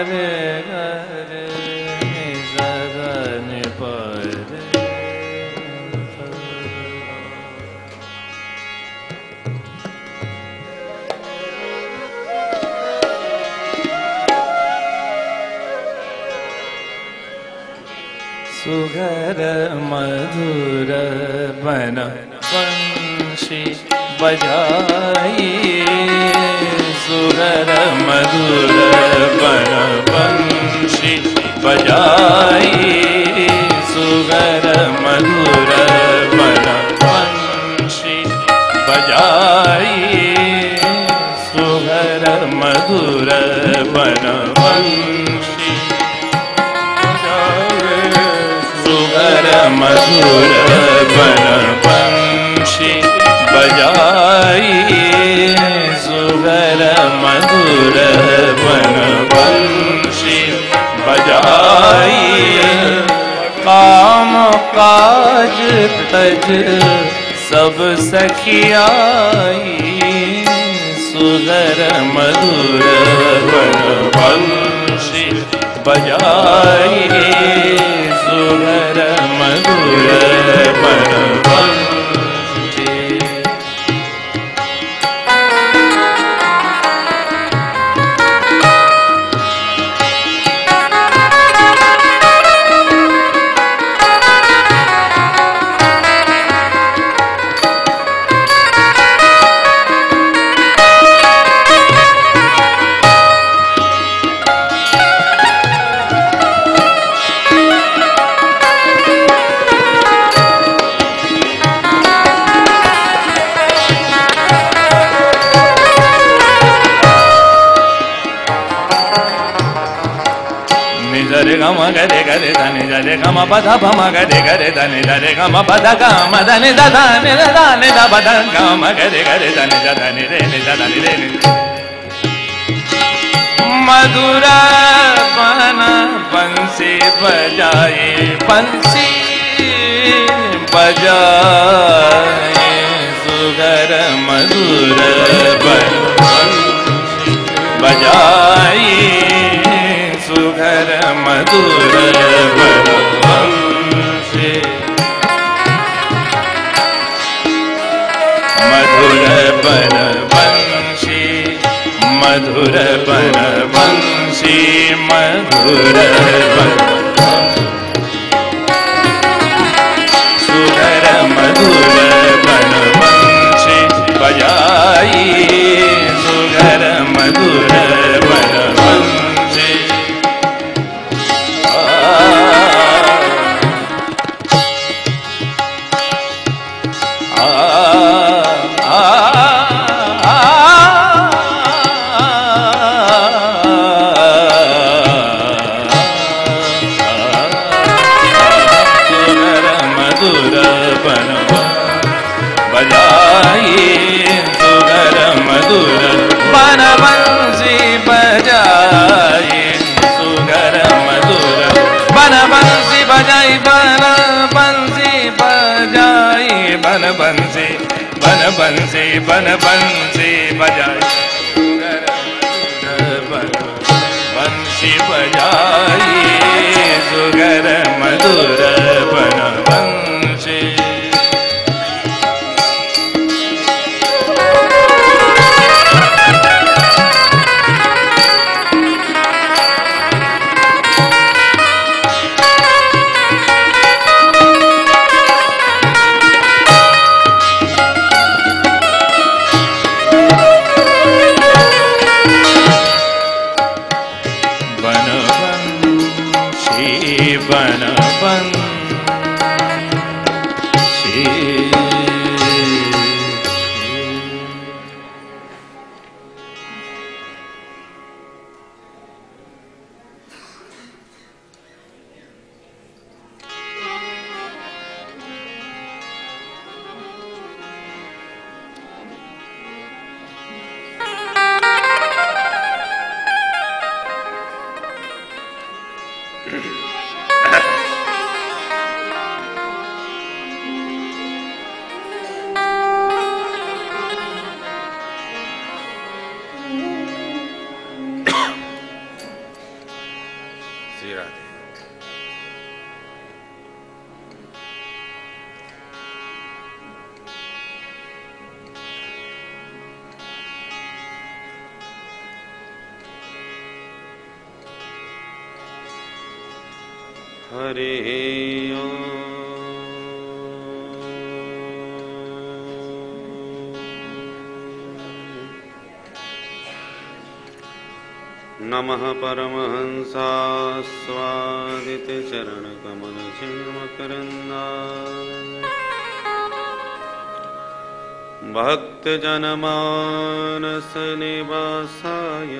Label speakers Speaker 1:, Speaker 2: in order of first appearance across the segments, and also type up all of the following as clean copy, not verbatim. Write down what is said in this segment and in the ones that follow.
Speaker 1: रे गा रे नि सा गा नि पा रे सुघर मधुर बन बंशी बजाई सुघर मधुर बन बंशी बजाई सुघर मधुर बन बंशी बजाई सुघर मधुर बन बंशी सुघर मधुर बन बंशी बजाई सुघर मधुर बन बंशी बजाई काम काज तज सब सखियाई सुघर मधुर बन बंशी बजाई सुघर मधुर बन बंशी रे गम गरे गरे धनि रे गम पद भम गरे गरे धनि रे गम पद गम धनि धनि धनि ध पद गम गरे गरे धनि धनि रे नि धनि रे नि मधुर बन बंसी बजाए बंसी बजाए सुघर मधुर बन बजाए सुघर मधुर बन बंशी मधुर बन बंशी मधुर बन बंशी मधुर बन सुघर मधुर बन बंशी बजाई सुघर मधुर बन बंशी बन बंसी बजाई सुघर मधुर बन बंसी बजाई बन बंसी बजाई बन बंसी बन बंसी बन बंसी बजाई सुघर बन बंसी बजाई सुघर मधुर बन बंसी बन बंशी
Speaker 2: श्री राधे। हरे नमः परमहंसास्वादित चरण कमल मकरंदाय भक्त जनमानस निवासाय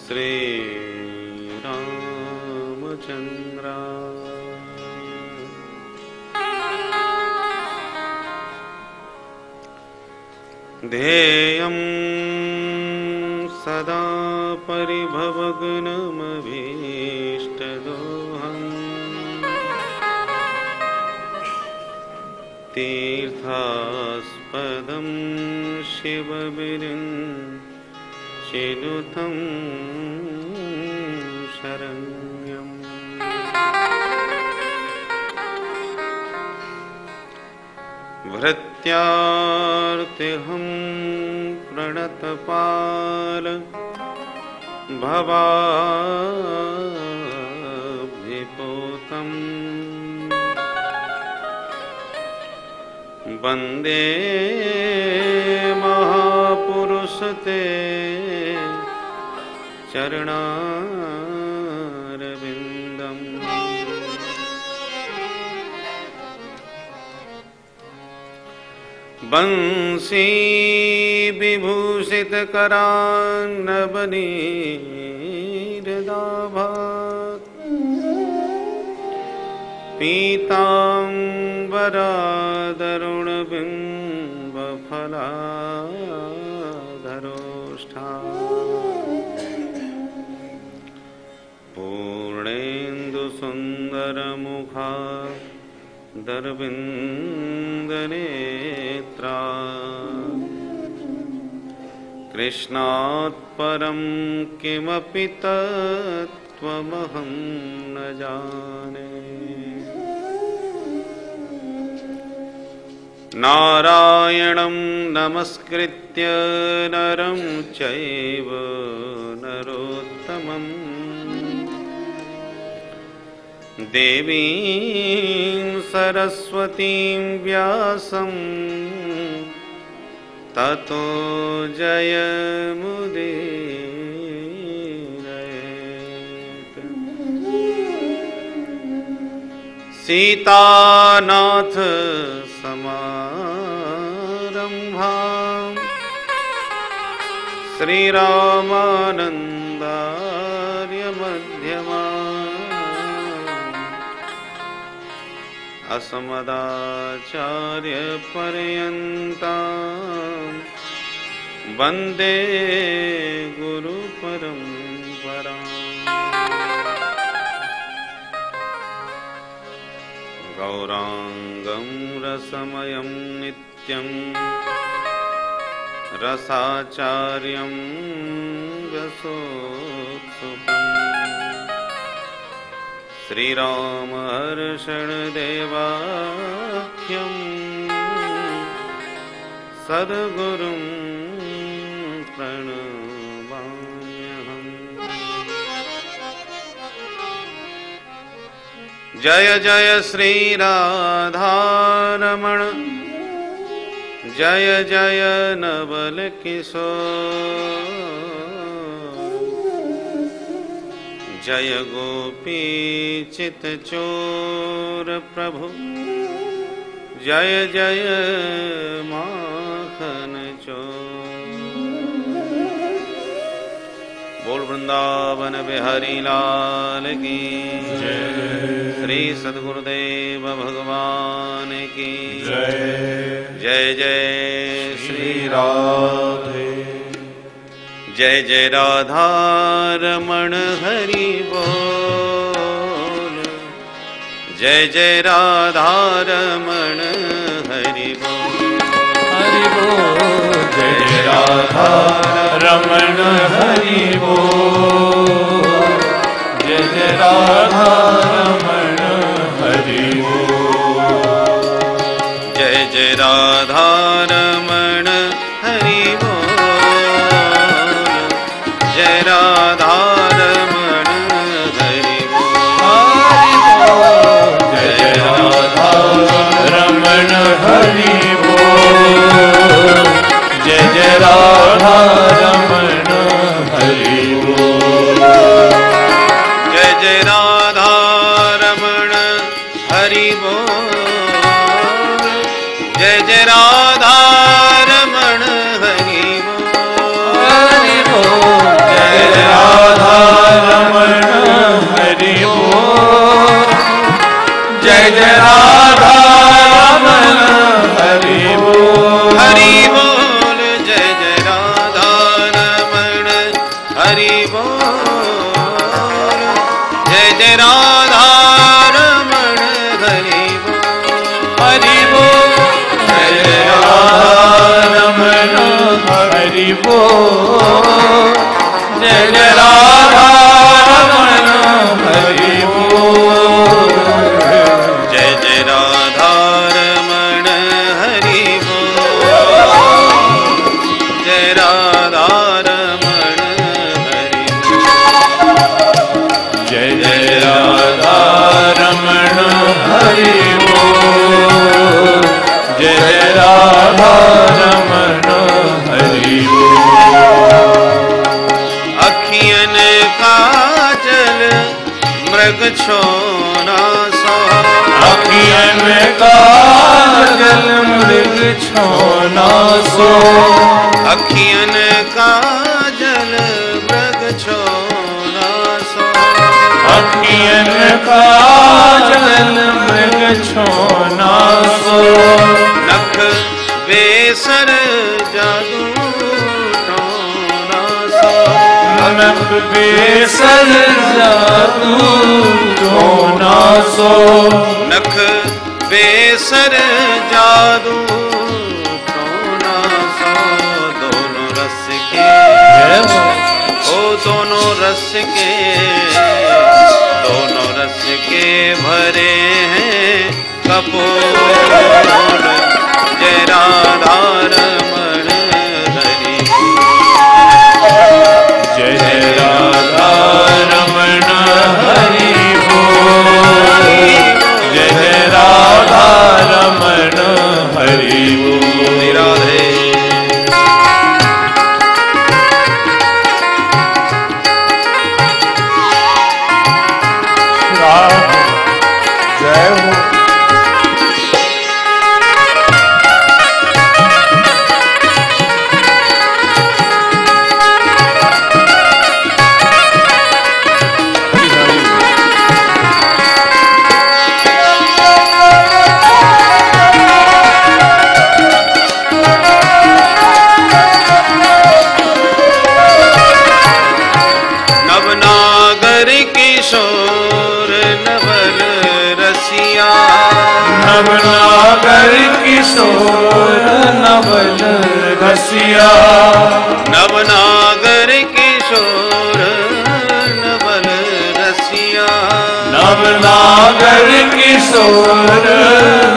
Speaker 2: श्री रामचंद्राय ध्येयं सदा परिभवग्नमभीष्टदोहम् तीर्थास्पदं शिवविरिञ्चिनुतं शरण्यम् भृत्यार्तिहं प्रणतपाल भवाब्धिपोतम् वन्दे महापुरुषते चरणारविन्दम् बंसी विभूषितकरान्नवनीरदाभात् पीताम्बरादरुणबिम्बफलाधरोष्ठा पूर्णेन्दुसुन्दरमुखा दरविन्दनेत्रा कृष्णात् परं किमपि तत्त्वमहं न जाने। नारायणं नमस्कृत्य नरं चैव नरोत्तमम् देवीं सरस्वतीं व्यासं ततो जयमुदीरयेत्। सीतानाथ समारम्भां श्रीरामानन्दार्य मध्यमाम् अस्मदाचार्यपर्यन्तां वन्दे गुरुपरम्पराम्। गौराङ्गं रसमयं नित्यं रसाचार्यं रसोत्सुकम् श्रीरामहर्षणदेवाख्यं सद्गुरुं प्रणमाम्यहम्। जय जय श्रीराधारमण जय जय नवल किशोर जय गोपी चितचोर प्रभु जय जय माखन चोर। बोल वृंदावन बिहारी लाल की जय। श्री सद्गुरुदेव भगवान की जय। जय जय श्री राधे। जय जय राधा रमण हरि बोल। जय जय राधा रमण हरि बोल। हरि बोल। जय जय राधा रमण हरि बोल।
Speaker 1: राधारमण हरि बोल।
Speaker 2: जय जय राधारमण हरि बोल। जय राधारमण हरि बोल।
Speaker 1: जय जय राधारमण हरि बोल। जय जय राधारमण हरि बोल।
Speaker 2: जय जय राधारमण हरि बोल। जय जय राधारमण हरि बोल।
Speaker 1: जय राधारमण हरि बोल। जय जय राधारमण हरि बोल।
Speaker 2: हरि बोल। जय जय राधारमण हरि बोल। जय जय राधारमण हरि बोल।
Speaker 1: हरि बोल। जय जय राधारमण हरि बोल। जय जय राधारमण हरि बोल।
Speaker 2: जय जय राधारमण हरि बोल। जय राधारमण हरि बोल।
Speaker 1: जय जय राधारमण हरि बोल। जय जय राधारमण हरि बोल।
Speaker 2: अखियन काजल मृग छोना सो।
Speaker 1: अखियन काजल मृग छोना सो।
Speaker 2: अखियन काजल मृग छोना सो।
Speaker 1: अखियन काजल मृग छोना सो।
Speaker 2: नख बेसर जादू टोना सो।
Speaker 1: नख बेसर जादू टोना सो।
Speaker 2: नख बेसर जादू टोना सो। दोनों रस के ओ दोनों रस के दोनों रस के भरे हैं कपोल। जय राधारमण हरि बोल।
Speaker 1: जय जय राधारमण हरि बोल। जय जय राधारमण हरि बोल।
Speaker 2: राधे
Speaker 1: जय हो।
Speaker 2: नवनागर किशोर नवल रसिया।
Speaker 1: नवनागर किशोर नवल रसिया।
Speaker 2: नवनागर किशोर नवल रसिया।
Speaker 1: नवनागर किशोर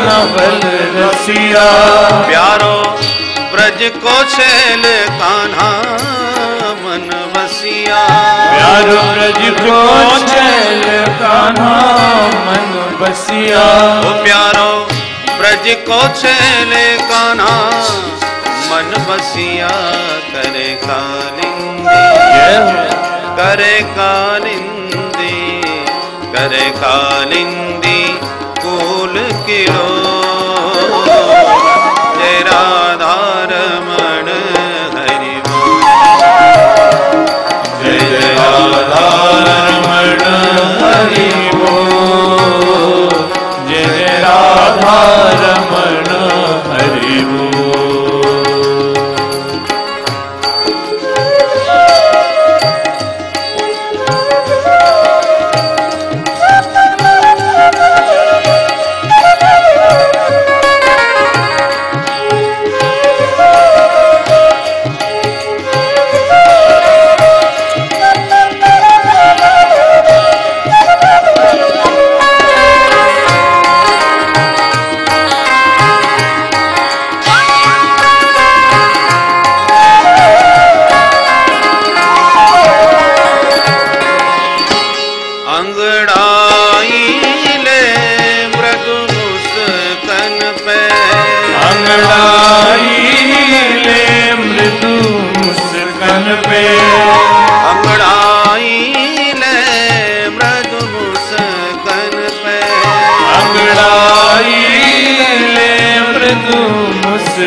Speaker 1: नवल रसिया।
Speaker 2: प्यारो ब्रज को छैल कान्हा मन बसिया।
Speaker 1: प्यारो ब्रज को छैल कान्हा मन बसिया।
Speaker 2: ओ प्यारो ब्रज को छैल कान्हा मन बसिया। करे कालिंदी करे कालिंदी करे कालिंदी कूल किलो। जय राधारमण हरि बोल।
Speaker 1: जय जय राधारमण हरि बोल। जय जय राधारमण हरि बोल।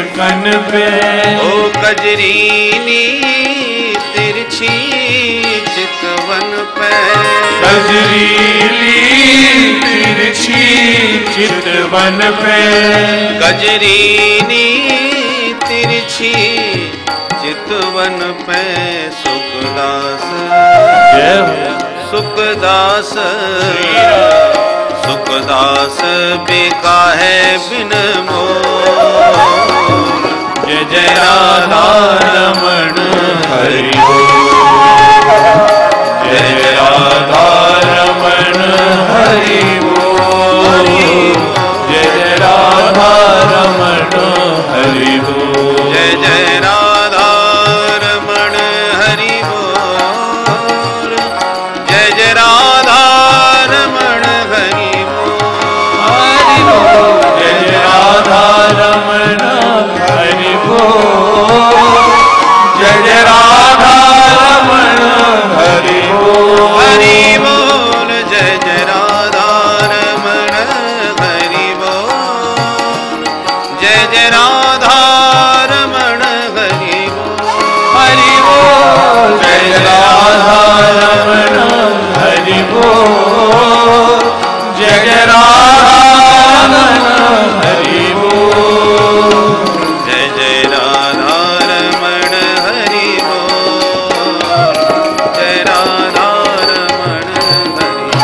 Speaker 1: कन पे।
Speaker 2: ओ कजरीनी तिरछी चितवन पे।
Speaker 1: कजरीली तिरछी चितवन पे।
Speaker 2: कजरीनी तिरछी चितवन पे। सुखदास सुखदास सुखदास बिका है बिन मोर।
Speaker 1: जय जय राधा रमण हरि बोल। जय जय राधा रमण हरि बोल। जय जय राधा रमण हरि बोल।
Speaker 2: जय जय राधा रमण हरि बोल। जय जय राधा रमण हरि बोल।
Speaker 1: जय जय राधा रमण हरि बोल। जय जय राधा रमण हरि बोल।
Speaker 2: हरि बोल। जय जय राधा रमण हरि बोल। जय जय राधा रमण हरि बोल।
Speaker 1: हरि बोल। जय जय राधा रमण हरि बोल। जय जय राधा रमण हरि बोल।
Speaker 2: जय जय राधा रमण हरि बोल। जय राधा रमण हरि बोल।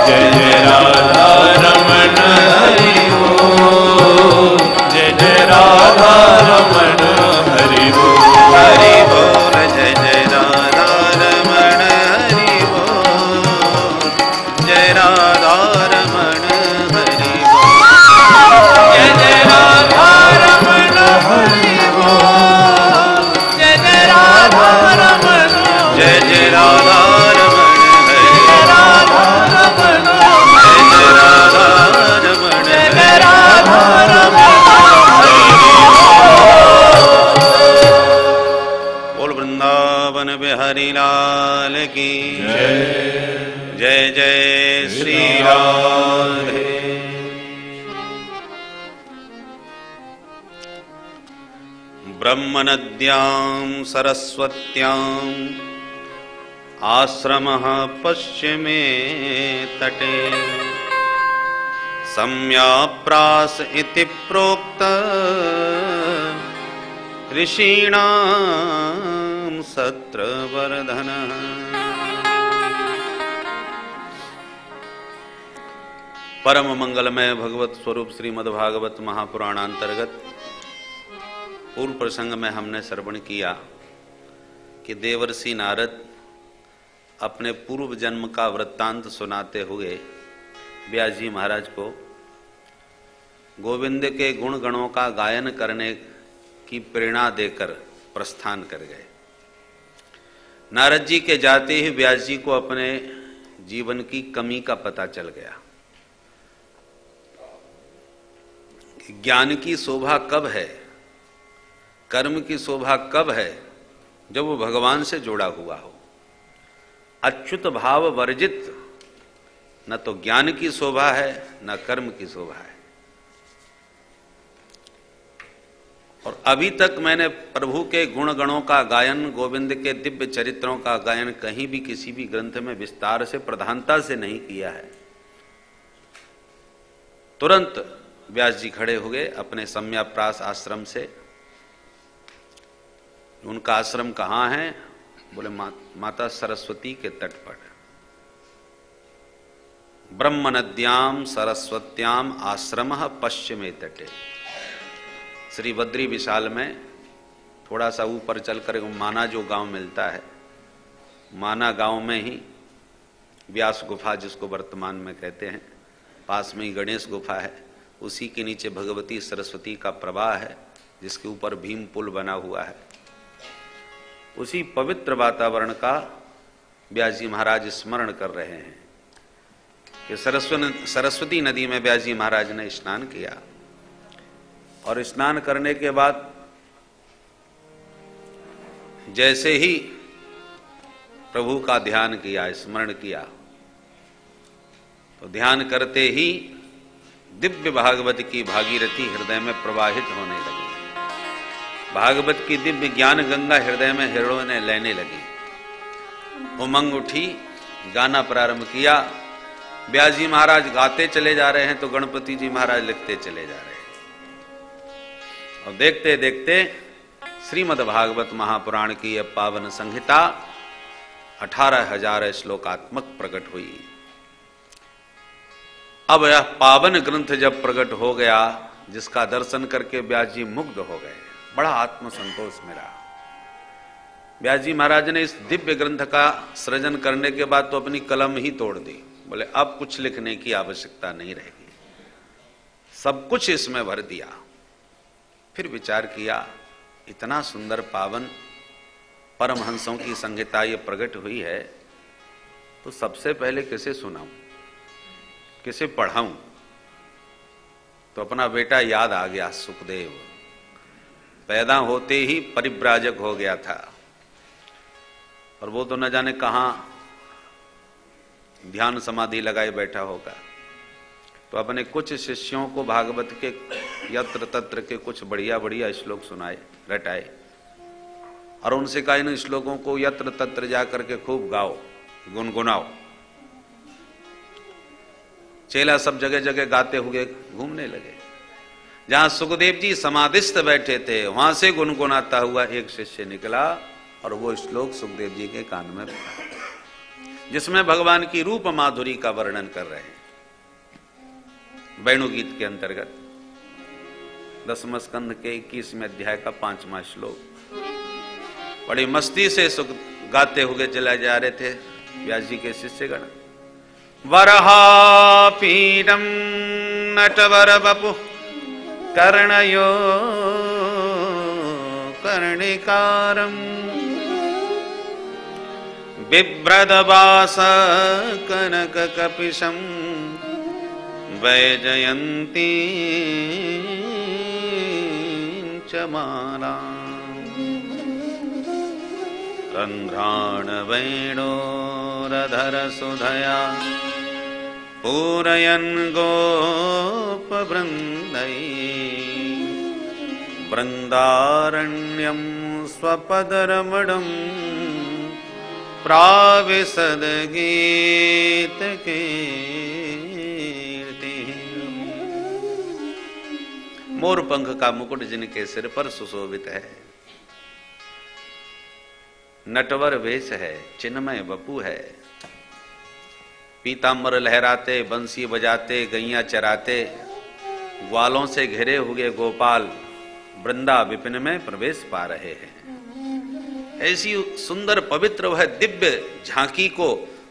Speaker 1: जय जय राधा रमण हरि बोल। जय जय राधा रमण हरि बोल।
Speaker 2: हरि बोल। जय जय राधा रमण हरि बोल। जय राधा रमण हरि बोल।
Speaker 1: जय जय राधा रमण हरि बोल। जय जय राधा रमण।
Speaker 2: जय जय राधा रमण हरि बोल।
Speaker 1: राधा रमण।
Speaker 2: जय जय राधा रमण
Speaker 1: जय
Speaker 2: हरि
Speaker 1: जय राधा रमण
Speaker 2: बोल। वृंदावन बिहारी लाल की जय जय श्री राधे। ब्रह्मनद्यां सरस्वत्याम् आश्रमः पश्चिमे तटे। सम्याप्रास इति प्रोक्त ऋषीणां सत्रवर्धनः। परम मंगलमय भगवत स्वरूप श्रीमद्भागवत महापुराणांतर्गत पूर्व प्रसंग में हमने श्रवण किया कि देवर्षि नारद अपने पूर्व जन्म का वृत्तांत सुनाते हुए व्यास जी महाराज को गोविंद के गुण गणों का गायन करने की प्रेरणा देकर प्रस्थान कर गए। नारद जी के जाते ही व्यास जी को अपने जीवन की कमी का पता चल गया। ज्ञान की शोभा कब है, कर्म की शोभा कब है, जब वो भगवान से जुड़ा हुआ हो। अच्युत भाव वर्जित न तो ज्ञान की शोभा है न कर्म की शोभा है। और अभी तक मैंने प्रभु के गुण गणों का गायन, गोविंद के दिव्य चरित्रों का गायन कहीं भी किसी भी ग्रंथ में विस्तार से प्रधानता से नहीं किया है। तुरंत व्यास जी खड़े हो गए अपने सम्याप्रास आश्रम से। उनका आश्रम कहाँ है? बोले माता सरस्वती के तट पर। ब्रह्म नद्याम सरस्वत्याम आश्रमः पश्चिमे तटे। श्री बद्री विशाल में थोड़ा सा ऊपर चलकर माना जो गांव मिलता है, माना गांव में ही व्यास गुफा जिसको वर्तमान में कहते हैं, पास में ही गणेश गुफा है। उसी के नीचे भगवती सरस्वती का प्रवाह है जिसके ऊपर भीम पुल बना हुआ है। उसी पवित्र वातावरण का व्यास जी महाराज स्मरण कर रहे हैं कि सरस्वती नदी में व्यास जी महाराज ने स्नान किया और स्नान करने के बाद जैसे ही प्रभु का ध्यान किया, स्मरण किया, तो ध्यान करते ही दिव्य भागवत की भागीरथी हृदय में प्रवाहित होने लगी। भागवत की दिव्य ज्ञान गंगा हृदय में हिरोने लेने लगी। उमंग उठी, गाना प्रारंभ किया। व्यास जी महाराज गाते चले जा रहे हैं तो गणपति जी महाराज लिखते चले जा रहे हैं। और देखते देखते श्रीमद् भागवत महापुराण की यह पावन संहिता 18,000 श्लोकात्मक प्रकट हुई। अब यह पावन ग्रंथ जब प्रकट हो गया, जिसका दर्शन करके व्यास जी मुग्ध हो गए, बड़ा आत्मसंतोष मिला। व्यास जी महाराज ने इस दिव्य ग्रंथ का सृजन करने के बाद तो अपनी कलम ही तोड़ दी। बोले अब कुछ लिखने की आवश्यकता नहीं रहेगी, सब कुछ इसमें भर दिया। फिर विचार किया, इतना सुंदर पावन परमहंसों की संहिता ये प्रकट हुई है, तो सबसे पहले किसे सुनाऊं, किसे पढ़ाऊं? तो अपना बेटा याद आ गया, सुखदेव। पैदा होते ही परिव्राजक हो गया था, और वो तो न जाने कहां ध्यान समाधि लगाए बैठा होगा। तो अपने कुछ शिष्यों को भागवत के यत्र तत्र के कुछ बढ़िया बढ़िया श्लोक सुनाए, रटाए, और उनसे कहा इन श्लोकों को यत्र तत्र जाकर के खूब गाओ, गुनगुनाओ। चेला सब जगह जगह गाते हुए घूमने लगे। जहां सुखदेव जी समाधिस्थ बैठे थे, वहां से गुनगुनाता हुआ एक शिष्य निकला, और वो श्लोक सुखदेव जी के कान में पड़ा, जिसमें भगवान की रूप माधुरी का वर्णन कर रहे हैं। वेणुगीत के अंतर्गत 10वें स्कंध के 21वें अध्याय का 5वां श्लोक बड़ी मस्ती से सुख गाते हुए चला जा रहे थे व्यास जी के शिष्यगण। वरहापीडम नटवर बपु कर्णयो कर्णिकारम बिभ्रदवास कनक कपिशम वैजयंती च माला रंध्राण वेणोरधर सुधया पूरयन् गोप वृंदै वृंदारण्यं स्वपदरमणं प्राविशद गीत कीर्ति। मोर पंख का मुकुट जिनके सिर पर सुशोभित है, नटवर वेश है, चिन्मय वपु है, पीतांबर लहराते, बंसी बजाते, गैया चराते, ग्वालों से घिरे हुए गोपाल वृंदा विपिन में प्रवेश पा रहे हैं। ऐसी सुंदर पवित्र वह दिव्य झांकी को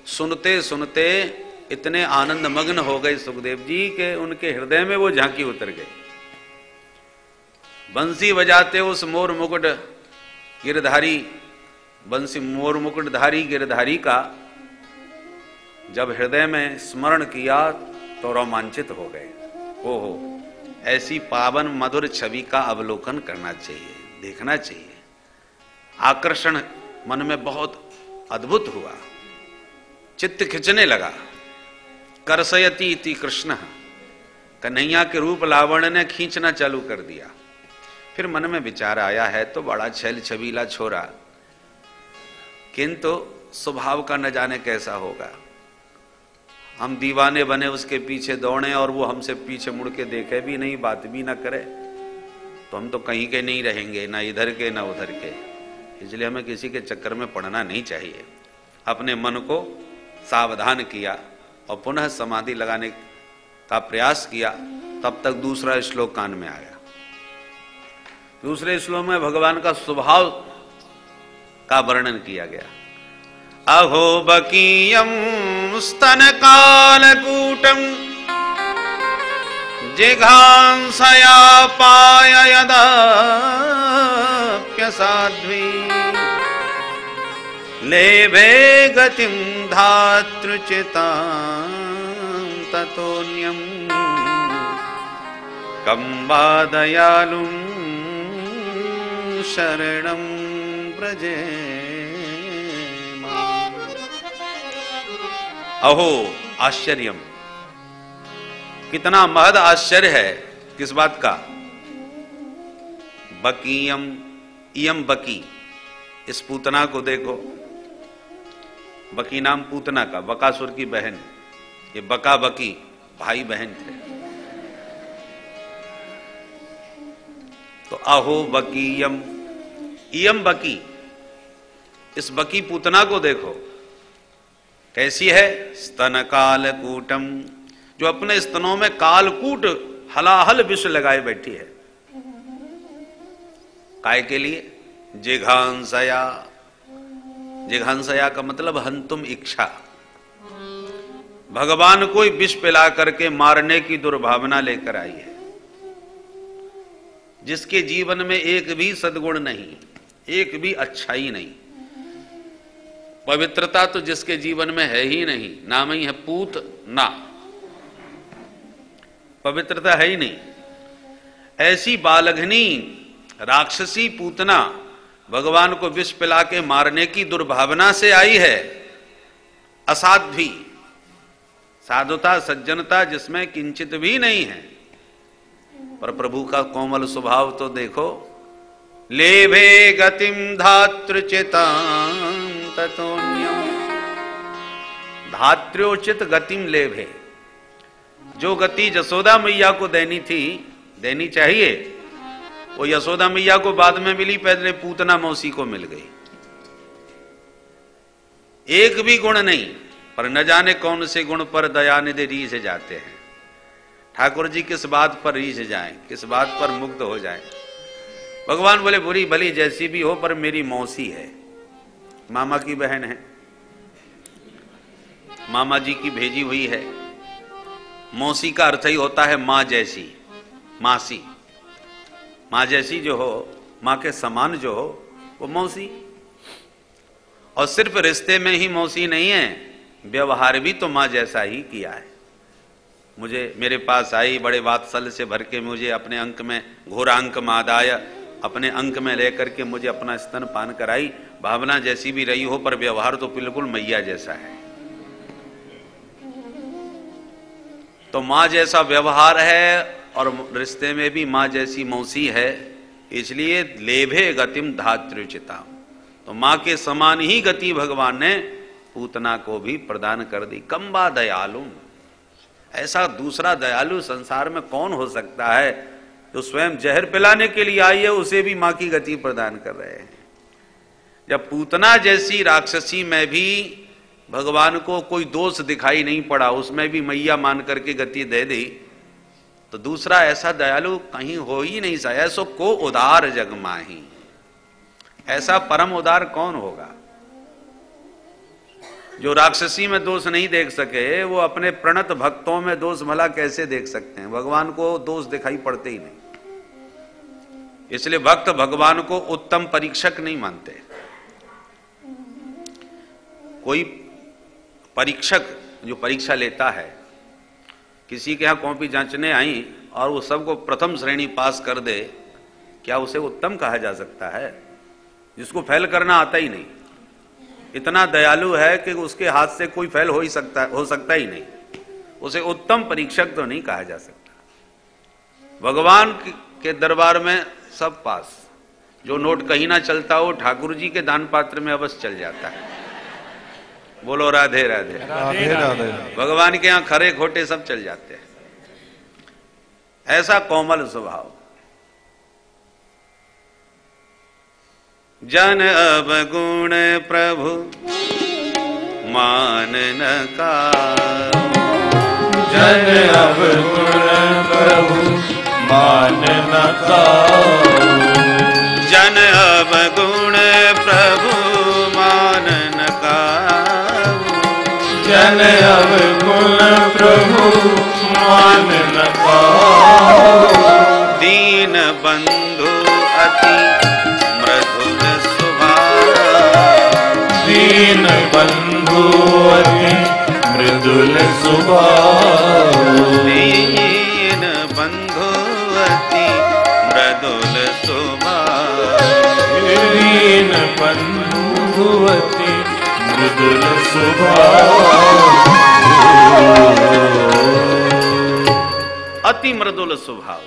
Speaker 2: सुनते सुनते इतने आनंद मग्न हो गए सुखदेव जी के उनके हृदय में वो झांकी उतर गई। बंसी बजाते उस मोर मुकुट गिरधारी, बंसी मोर मुकुटधारी गिरधारी का जब हृदय में स्मरण किया तो रोमांचित हो गए। ओहो, ऐसी पावन मधुर छवि का अवलोकन करना चाहिए, देखना चाहिए। आकर्षण मन में बहुत अद्भुत हुआ, चित्त खिंचने लगा। करसयति इति कृष्ण, कन्हैया के रूप लावण्य ने खींचना चालू कर दिया। फिर मन में विचार आया है तो बड़ा छैल छबीला छोरा, किंतु स्वभाव का न जाने कैसा होगा। हम दीवाने बने उसके पीछे दौड़े और वो हमसे पीछे मुड़ के देखे भी नहीं, बात भी ना करे, तो हम तो कहीं के नहीं रहेंगे, ना इधर के ना उधर के। इसलिए हमें किसी के चक्कर में पड़ना नहीं चाहिए। अपने मन को सावधान किया और पुनः समाधि लगाने का प्रयास किया। तब तक दूसरा श्लोक कान में आया। दूसरे श्लोक में भगवान का स्वभाव का वर्णन किया गया। अहो बकीयम स्तन कालकूटम जिघांसया पाय यदाप्यसाध्वी लेभे गतिं धातृचितां ततोऽन्यं कं वा दयालुं शरणं व्रजे। अहो आश्चर्यम, कितना महद आश्चर्य है किस बात का? बकीयम, इयम बकी, इस पूतना को देखो। बकी नाम पूतना का, बकासुर की बहन। ये बका बकी भाई बहन थे। तो अहो बकीयम, इयम बकी, इस बकी पूतना को देखो कैसी है। स्तन कालकूटम, जो अपने स्तनों में कालकूट हलाहल विष लगाए बैठी है। काय के लिए? जिघांसया, जिघांसया का मतलब हंतुम इच्छा, भगवान को विष पिला करके मारने की दुर्भावना लेकर आई है। जिसके जीवन में एक भी सद्गुण नहीं, एक भी अच्छाई नहीं, पवित्रता तो जिसके जीवन में है ही नहीं, नाम ही है पूत ना, पवित्रता है ही नहीं। ऐसी बालघनी राक्षसी पूतना भगवान को विष पिला के मारने की दुर्भावना से आई है। असाध्वी, साधुता सज्जनता जिसमें किंचित भी नहीं है। पर प्रभु का कोमल स्वभाव तो देखो। लेभे गतिम धातृचितां ततोन्यम, धात्र्योचित गतिम लेभे, जो गति यशोदा मैया को देनी थी, देनी चाहिए, वो यशोदा मैया को बाद में मिली, पहले पूतना मौसी को मिल गई। एक भी गुण नहीं, पर न जाने कौन से गुण पर दयानिधि रीझ जाते हैं। ठाकुर जी किस बात पर रीझ जाएं, किस बात पर मुग्ध हो जाएं। भगवान बोले बुरी भली जैसी भी हो पर मेरी मौसी है, मामा की बहन है, मामा जी की भेजी हुई है। मौसी का अर्थ ही होता है मां जैसी, मासी। मां जैसी जो हो, मां के समान जो हो, वो मौसी। और सिर्फ रिश्ते में ही मौसी नहीं है, व्यवहार भी तो मां जैसा ही किया है। मुझे मेरे पास आई, बड़े वात्सल्य से भर के मुझे अपने अंक में, घोरांक मादाय, अपने अंक में लेकर के मुझे अपना स्तन पान कराई। भावना जैसी भी रही हो पर व्यवहार तो बिल्कुल मैया जैसा है। तो मां जैसा व्यवहार है और रिश्ते में भी मां जैसी मौसी है, इसलिए लेभे गतिम धात्र्युचिता, तो मां के समान ही गति भगवान ने पूतना को भी प्रदान कर दी। कम्बा दयालु, ऐसा दूसरा दयालु संसार में कौन हो सकता है जो स्वयं जहर पिलाने के लिए आई है, उसे भी मां की गति प्रदान कर रहे हैं। जब पूतना जैसी राक्षसी में भी भगवान को कोई दोष दिखाई नहीं पड़ा, उसमें भी मैया मान करके गति दे दी, तो दूसरा ऐसा दयालु कहीं हो ही नहीं सा। ऐसो को उदार जग माही, ऐसा परम उदार कौन होगा? जो राक्षसी में दोष नहीं देख सके, वो अपने प्रणत भक्तों में दोष भला कैसे देख सकते हैं? भगवान को दोष दिखाई पड़ते ही नहीं। इसलिए भक्त भगवान को उत्तम परीक्षक नहीं मानते। कोई परीक्षक जो परीक्षा लेता है, किसी के यहां कॉपी जांचने आई और वो सबको प्रथम श्रेणी पास कर दे, क्या उसे उत्तम कहा जा सकता है? जिसको फेल करना आता ही नहीं, इतना दयालु है कि उसके हाथ से कोई फेल हो सकता ही नहीं, उसे उत्तम परीक्षक तो नहीं कहा जा सकता। भगवान के दरबार में सब पास, जो नोट कहीं ना चलता हो ठाकुर जी के दान पात्र में अवश्य चल जाता है। बोलो राधे राधे, राधे राधे। भगवान के यहां खरे खोटे सब चल जाते हैं। ऐसा कोमल स्वभाव। जन अवगुण प्रभु मान न का,
Speaker 1: जन अवगुण प्रभु मान न का,
Speaker 2: जन अवगुण प्रभु मान न का,
Speaker 1: जन अवगुण प्रभु मान न का,
Speaker 2: दीन बंधु अति मृदुल स्वभाव,
Speaker 1: दीन बंधु अति मृदुल स्वभाव,
Speaker 2: दीन बंधु अति मृदुल स्वभाव,
Speaker 1: दीन बंधु अति मृदुल स्वभाव।
Speaker 2: अति मृदुल स्वभाव,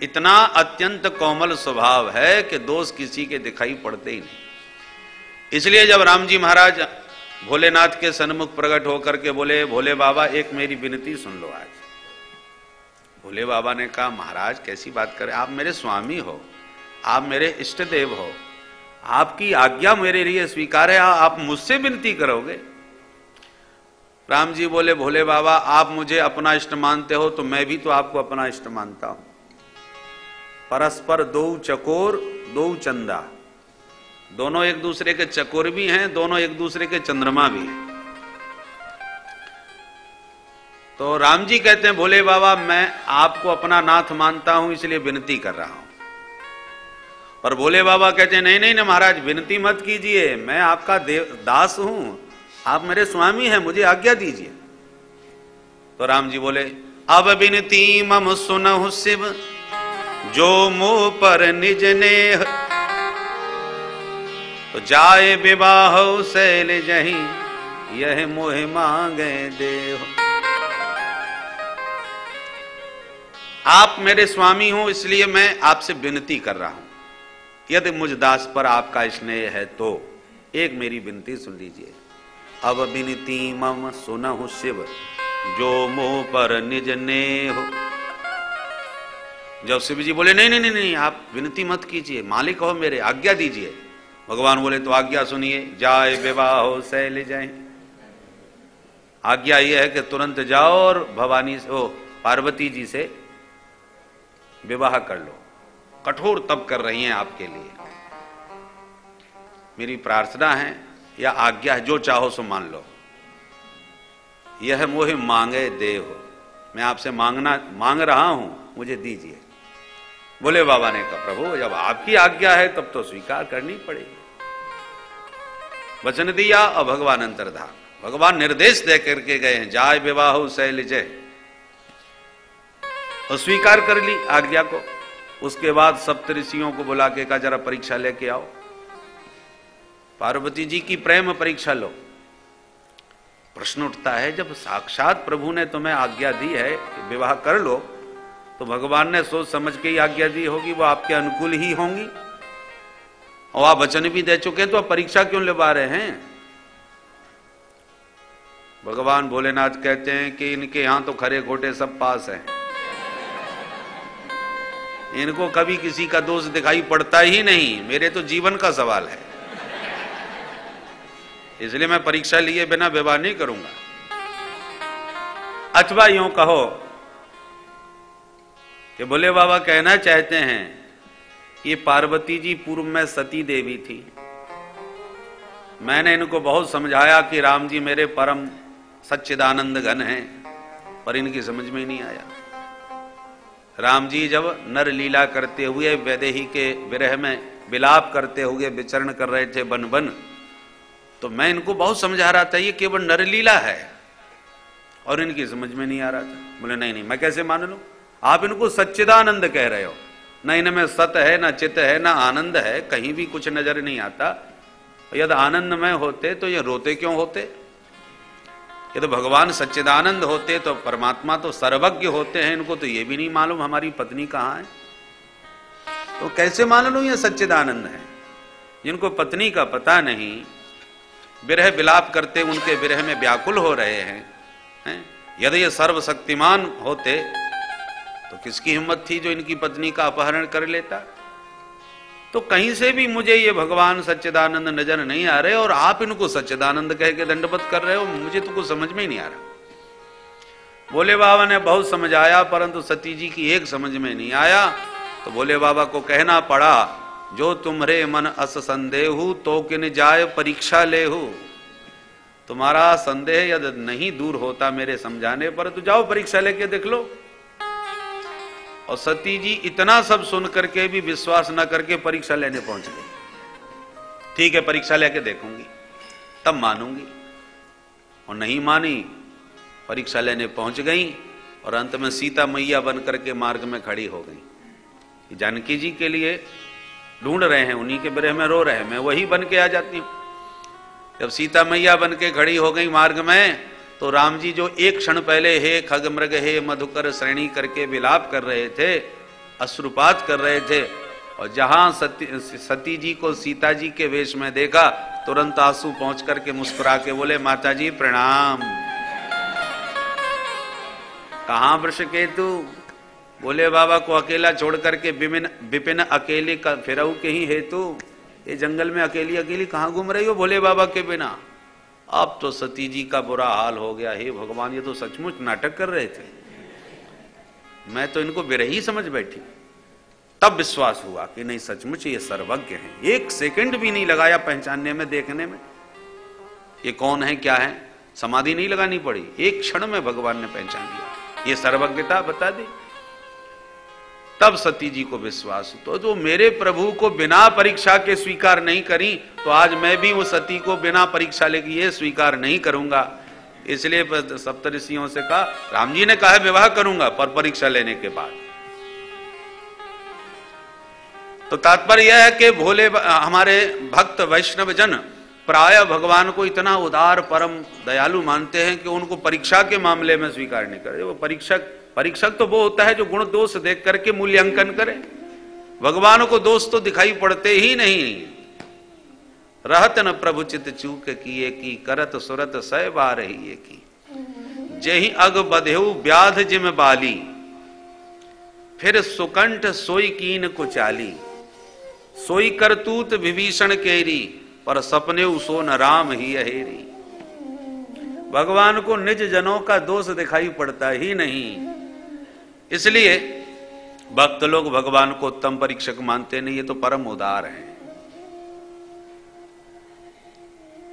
Speaker 2: इतना अत्यंत कोमल स्वभाव है कि दोष किसी के दिखाई पड़ते ही नहीं। इसलिए जब राम जी महाराज भोलेनाथ के सन्मुख प्रकट होकर के बोले, भोले बाबा एक मेरी विनती सुन लो आज। भोले बाबा ने कहा, महाराज कैसी बात करें, आप मेरे स्वामी हो, आप मेरे इष्ट देव हो, आपकी आज्ञा मेरे लिए स्वीकार है, आप मुझसे विनती करोगे। राम जी बोले, भोले बाबा आप मुझे अपना इष्ट मानते हो तो मैं भी तो आपको अपना इष्ट मानता हूं। परस्पर दो चकोर दो चंदा, दोनों एक दूसरे के चकोर भी हैं, दोनों एक दूसरे के चंद्रमा भी हैं। तो राम जी कहते हैं, भोले बाबा मैं आपको अपना नाथ मानता हूं इसलिए विनती कर रहा हूं। पर भोले बाबा कहते हैं, नहीं नहीं ना महाराज विनती मत कीजिए, मैं आपका दास हूं, आप मेरे स्वामी हैं, मुझे आज्ञा दीजिए। तो राम जी बोले, अब विनती मम सुनहु शिव जो मोह पर निज नेह, तो जाए विवाह शैल जही यह मोह मांगे देह। आप मेरे स्वामी हो इसलिए मैं आपसे विनती कर रहा हूं, यदि मुझ दास पर आपका स्नेह है तो एक मेरी विनती सुन लीजिए। अब विनती मम सुनहु शिव जो मोह पर निज नेह। जब शिव जी बोले, नहीं नहीं नहीं नहीं आप विनती मत कीजिए, मालिक हो मेरे, आज्ञा दीजिए। भगवान बोले, तो आज्ञा सुनिए, जाए विवाह शैल जाए। आज्ञा यह है कि तुरंत जाओ और भवानी से पार्वती जी से विवाह कर लो। कठोर तप कर रही हैं आपके लिए, मेरी प्रार्थना है या आज्ञा है, जो चाहो सो मान लो। यह मोह मांगे देव, मैं आपसे मांग रहा हूं, मुझे दीजिए। बोले बाबा ने कहा, प्रभु जब आपकी आज्ञा है तब तो स्वीकार करनी पड़ेगी। वचन दिया और भगवान अंतर्धान, भगवान निर्देश दे करके गए हैं, जाय विवाह शैल जय, और स्वीकार कर ली आज्ञा को। उसके बाद सप्तऋषियों को बुला के कहा, जरा परीक्षा लेके आओ, पार्वती जी की प्रेम परीक्षा लो। प्रश्न उठता है, जब साक्षात प्रभु ने तुम्हें आज्ञा दी है कि विवाह कर लो, तो भगवान ने सोच समझ के ही आज्ञा दी होगी, वो आपके अनुकूल ही होंगी, और आप वचन भी दे चुके, तो आप परीक्षा क्यों लेवा रहे हैं। भगवान भोलेनाथ कहते हैं कि इनके यहां तो खरे खोटे सब पास हैं, इनको कभी किसी का दोष दिखाई पड़ता ही नहीं, मेरे तो जीवन का सवाल है, इसलिए मैं परीक्षा लिए बिना विवाह नहीं करूंगा। अथवा यूं कहो कि भोले बाबा कहना चाहते हैं, ये पार्वती जी पूर्व में सती देवी थी, मैंने इनको बहुत समझाया कि राम जी मेरे परम सच्चिदानंद घन हैं, पर इनकी समझ में ही नहीं आया। राम जी जब नर लीला करते हुए वैदेही के विरह में विलाप करते हुए विचरण कर रहे थे बन बन, तो मैं इनको बहुत समझा रहा था ये केवल नर लीला है, और इनकी समझ में नहीं आ रहा था। बोले नहीं नहीं मैं कैसे मान लूं, आप इनको सच्चिदानंद कह रहे हो, न इनमें सत है न चित है न आनंद है, कहीं भी कुछ नजर नहीं आता। यदि आनंदमय होते तो ये रोते क्यों होते, ये तो भगवान सच्चिदानंद होते तो परमात्मा तो सर्वज्ञ होते हैं, इनको तो ये भी नहीं मालूम हमारी पत्नी कहाँ है, तो कैसे मान लूं ये सच्चिदानंद है। जिनको पत्नी का पता नहीं, विरह विलाप करते उनके विरह में व्याकुल हो रहे हैं, यदि ये सर्वशक्तिमान होते तो किसकी हिम्मत थी जो इनकी पत्नी का अपहरण कर लेता। तो कहीं से भी मुझे ये भगवान सच्चिदानंद नजर नहीं आ रहे, और आप इनको सच्चिदानंद कह के दंडवत कर रहे हो, मुझे तो कुछ समझ में ही नहीं आ रहा। भोले बाबा ने बहुत समझाया, परंतु सती जी की एक समझ में नहीं आया, तो भोले बाबा को कहना पड़ा, जो तुम्हारे मन अस संदेहु तो किन जाय परीक्षा लेहु। तुम्हारा संदेह यदि नहीं दूर होता मेरे समझाने पर, तो जाओ परीक्षा लेके देख लो। और सती जी इतना सब सुन करके भी विश्वास न करके परीक्षा लेने पहुंच गई। ठीक है परीक्षा लेके देखूंगी तब मानूंगी, और नहीं मानी, परीक्षा लेने पहुंच गई, और अंत में सीता मैया बन करके मार्ग में खड़ी हो गई। जानकी जी के लिए ढूंढ रहे हैं, उन्हीं के विरह में रो रहे हैं, मैं वही बन के आ जाती हूं। जब सीता मैया बन के खड़ी हो गई मार्ग में, तो राम जी जो एक क्षण पहले हे खगमृग हे मधुकर श्रेणी करके विलाप कर रहे थे, अश्रुपात कर रहे थे, और जहां सती जी को सीता जी के वेश में देखा, तुरंत आंसू पहुंच करके मुस्कुरा के बोले माता जी प्रणाम। कहां वृषकेतु? बोले बाबा को अकेला छोड़ करके विपिन अकेले का फिरऊ के ही हेतु, ये जंगल में अकेली अकेली कहां घूम रही हो भोले बाबा के बिना? अब तो सती जी का बुरा हाल हो गया। हे भगवान, ये तो सचमुच नाटक कर रहे थे, मैं तो इनको विरही समझ बैठी। तब विश्वास हुआ कि नहीं, सचमुच ये सर्वज्ञ हैं। एक सेकंड भी नहीं लगाया पहचानने में, देखने में ये कौन है क्या है, समाधि नहीं लगानी पड़ी, एक क्षण में भगवान ने पहचान लिया, ये सर्वज्ञता बता दी। तब सती जी को विश्वास, तो जो मेरे प्रभु को बिना परीक्षा के स्वीकार नहीं करी, तो आज मैं भी वो सती को बिना परीक्षा लेके ये स्वीकार नहीं करूंगा। इसलिए सप्तऋषियों से कहा, राम जी ने कहा विवाह करूंगा पर परीक्षा लेने के बाद। तो तात्पर्य यह है कि भोले हमारे भक्त वैष्णव जन प्राय भगवान को इतना उदार परम दयालु मानते हैं कि उनको परीक्षा के मामले में स्वीकार नहीं करे। वो परीक्षक तो वो होता है जो गुण दोष देख करके मूल्यांकन करे। भगवान को दोष तो दिखाई पड़ते ही नहीं। रहत न प्रभु चित चूक किए की, करत सुरत सह बार ही की, जेहि अग बधेऊ व्याध जिम बाली, फिर सुकंठ सोई कीन कुचाली, सोई करतूत विभीषण केरी, पर सपने सो न राम ही अहेरी। भगवान को निज जनों का दोष दिखाई पड़ता ही नहीं, इसलिए भक्त लोग भगवान को उत्तम परीक्षक मानते नहीं, ये तो परम उदार हैं।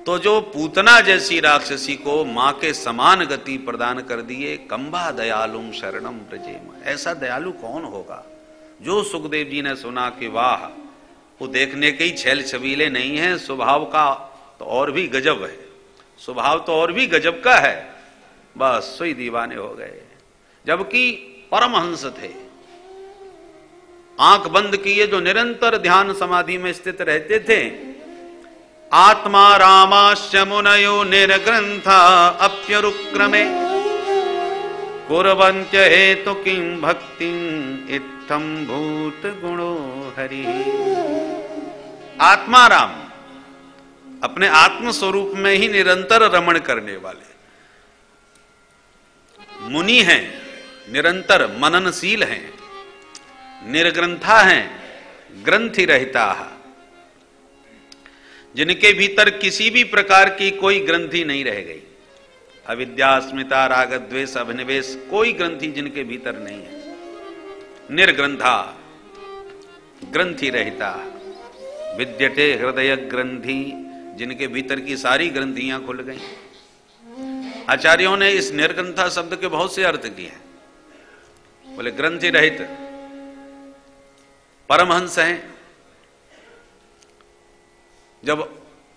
Speaker 2: तो जो पूतना जैसी राक्षसी को मां के समान गति प्रदान कर दिए, कंबा दयालुम शरणम ब्रजेम, ऐसा दयालु कौन होगा? जो सुखदेव जी ने सुना कि वाह, वो देखने के ही छैल छबीले नहीं है, स्वभाव का तो और भी गजब है, स्वभाव तो और भी गजब का है, बस सोई दीवाने हो गए। जबकि परमहंस थे, आंख बंद किए जो निरंतर ध्यान समाधि में स्थित रहते थे। आत्मा रामाश्च मुनयो निर्ग्रंथा अप्यरुक्रमे, कुर्वन्त्य हेतु किं भक्तिं इत्थं भूत गुणो हरि। आत्मा राम अपने आत्म स्वरूप में ही निरंतर रमण करने वाले मुनि हैं, निरंतर मननशील हैं, निर्ग्रंथा हैं, ग्रंथि रहता है, जिनके भीतर किसी भी प्रकार की कोई ग्रंथि नहीं रह गई। अविद्या, अस्मिता, राग, द्वेष, अभिनिवेश, कोई ग्रंथि जिनके भीतर नहीं है। निर्ग्रंथा, ग्रंथि रहता, विद्यते हृदय ग्रंथि, जिनके भीतर की सारी ग्रंथियां खुल गई। आचार्यों ने इस निर्ग्रंथा शब्द के बहुत से अर्थ किए हैं। बोले ग्रंथि रहित परमहंस हैं। जब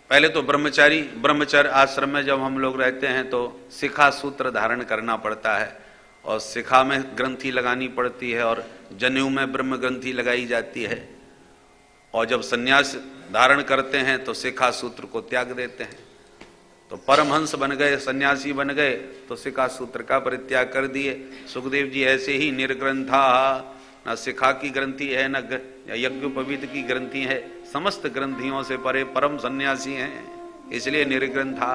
Speaker 2: पहले तो ब्रह्मचर्य आश्रम में जब हम लोग रहते हैं तो शिखा सूत्र धारण करना पड़ता है, और शिखा में ग्रंथि लगानी पड़ती है, और जनेऊ में ब्रह्म ग्रंथि लगाई जाती है। और जब सन्यास धारण करते हैं तो शिखा सूत्र को त्याग देते हैं। तो परमहंस बन गए, सन्यासी बन गए, तो शिखा सूत्र का परित्याग कर दिए। सुखदेव जी ऐसे ही निर्ग्रंथा, न शिखा की ग्रंथि है, न यज्ञोपवीत की ग्रंथि है, समस्त ग्रंथियों से परे परम सन्यासी हैं, इसलिए निर्ग्रंथा।